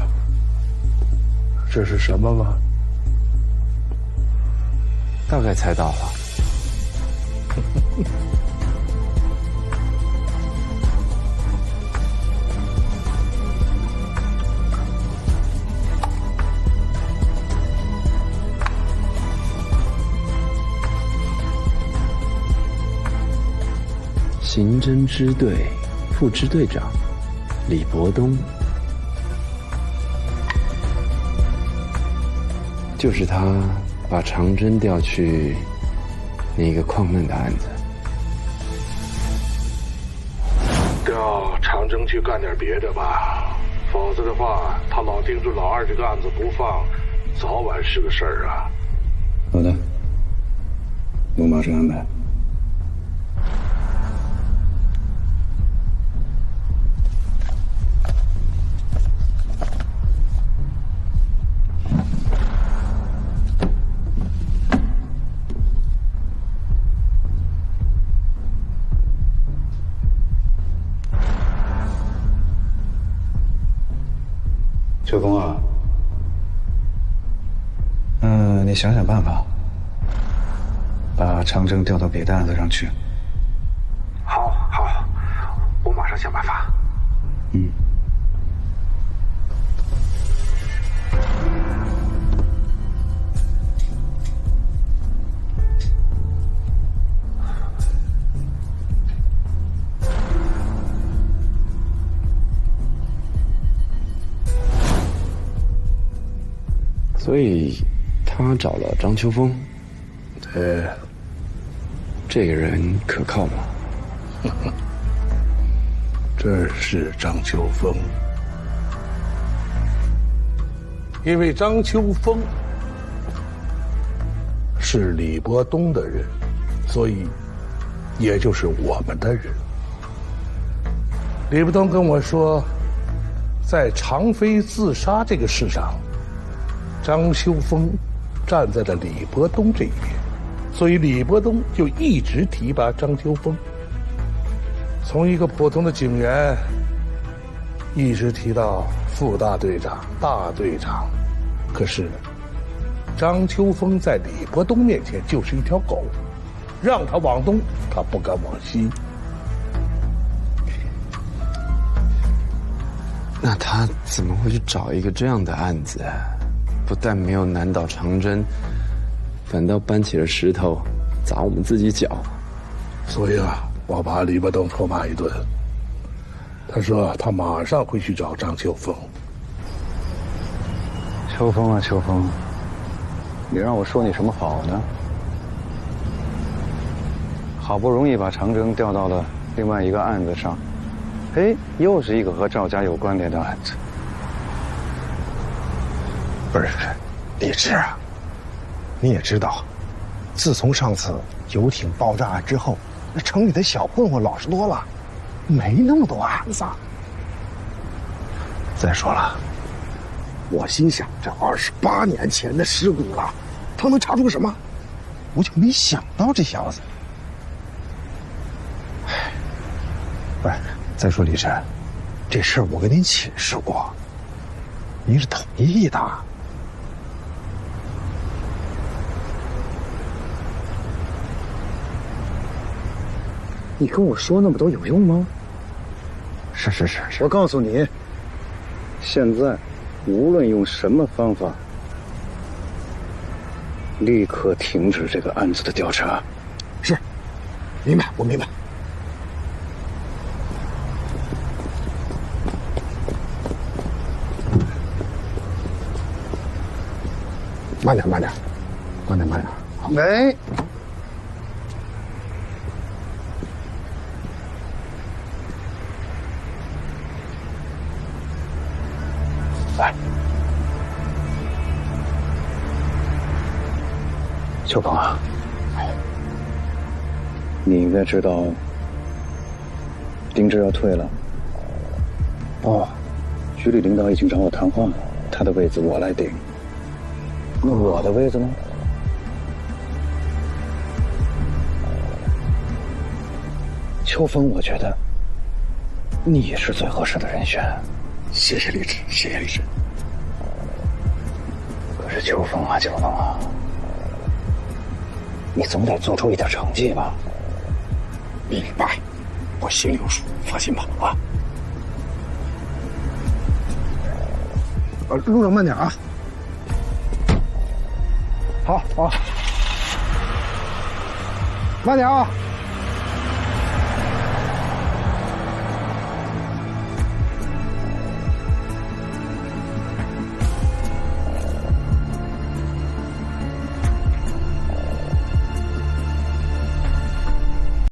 这是什么吗？大概猜到了。刑侦支队副支队长李伯东，就是他把长征调去那个矿难的案子。调长征去干点别的吧，否则的话，他老盯住老二这个案子不放，早晚是个事儿啊。好的，我马上安排。秋风啊，你想想办法，把长征调到别的案子上去。好，我马上想办法。嗯。所以，他找了张秋风。对，这个人可靠吗？这是张秋风，因为张秋风是李伯东的人，所以也就是我们的人。李伯东跟我说，在常飞自杀这个事上，张秋风站在了李伯东这一边，所以李伯东就一直提拔张秋风，从一个普通的警员一直提到副大队长、大队长。可是张秋风在李伯东面前就是一条狗，让他往东，他不敢往西。那他怎么会去找一个这样的案子？不但没有难倒长征，反倒搬起了石头砸我们自己脚。所以啊，我把李伯东臭骂一顿。他说他马上会去找张秋风。秋风啊，秋风，你让我说你什么好呢？好不容易把长征调到了另外一个案子上，哎，又是一个和赵家有关联的案子。不是，李志啊，你也知道，自从上次游艇爆炸案之后，那城里的小混混老实多了，没那么多案子。再说了，我心想这28年前的事故了，他能查出个什么？我就没想到这小子。不是，再说李志，这事儿我跟您请示过，您是同意的。你跟我说那么多有用吗？是，我告诉你，现在无论用什么方法，立刻停止这个案子的调查。是，明白，我明白。慢点。没。来，秋风啊，你应该知道，丁志要退了。哦，局里领导已经找我谈话了，他的位子我来顶。那我的位子呢？秋风，我觉得你是最合适的人选。谢谢李志，谢谢李志。可是秋风啊，你总得做出一点成绩吧？明白，我心里有数，放心吧啊。路上慢点啊。好，慢点啊。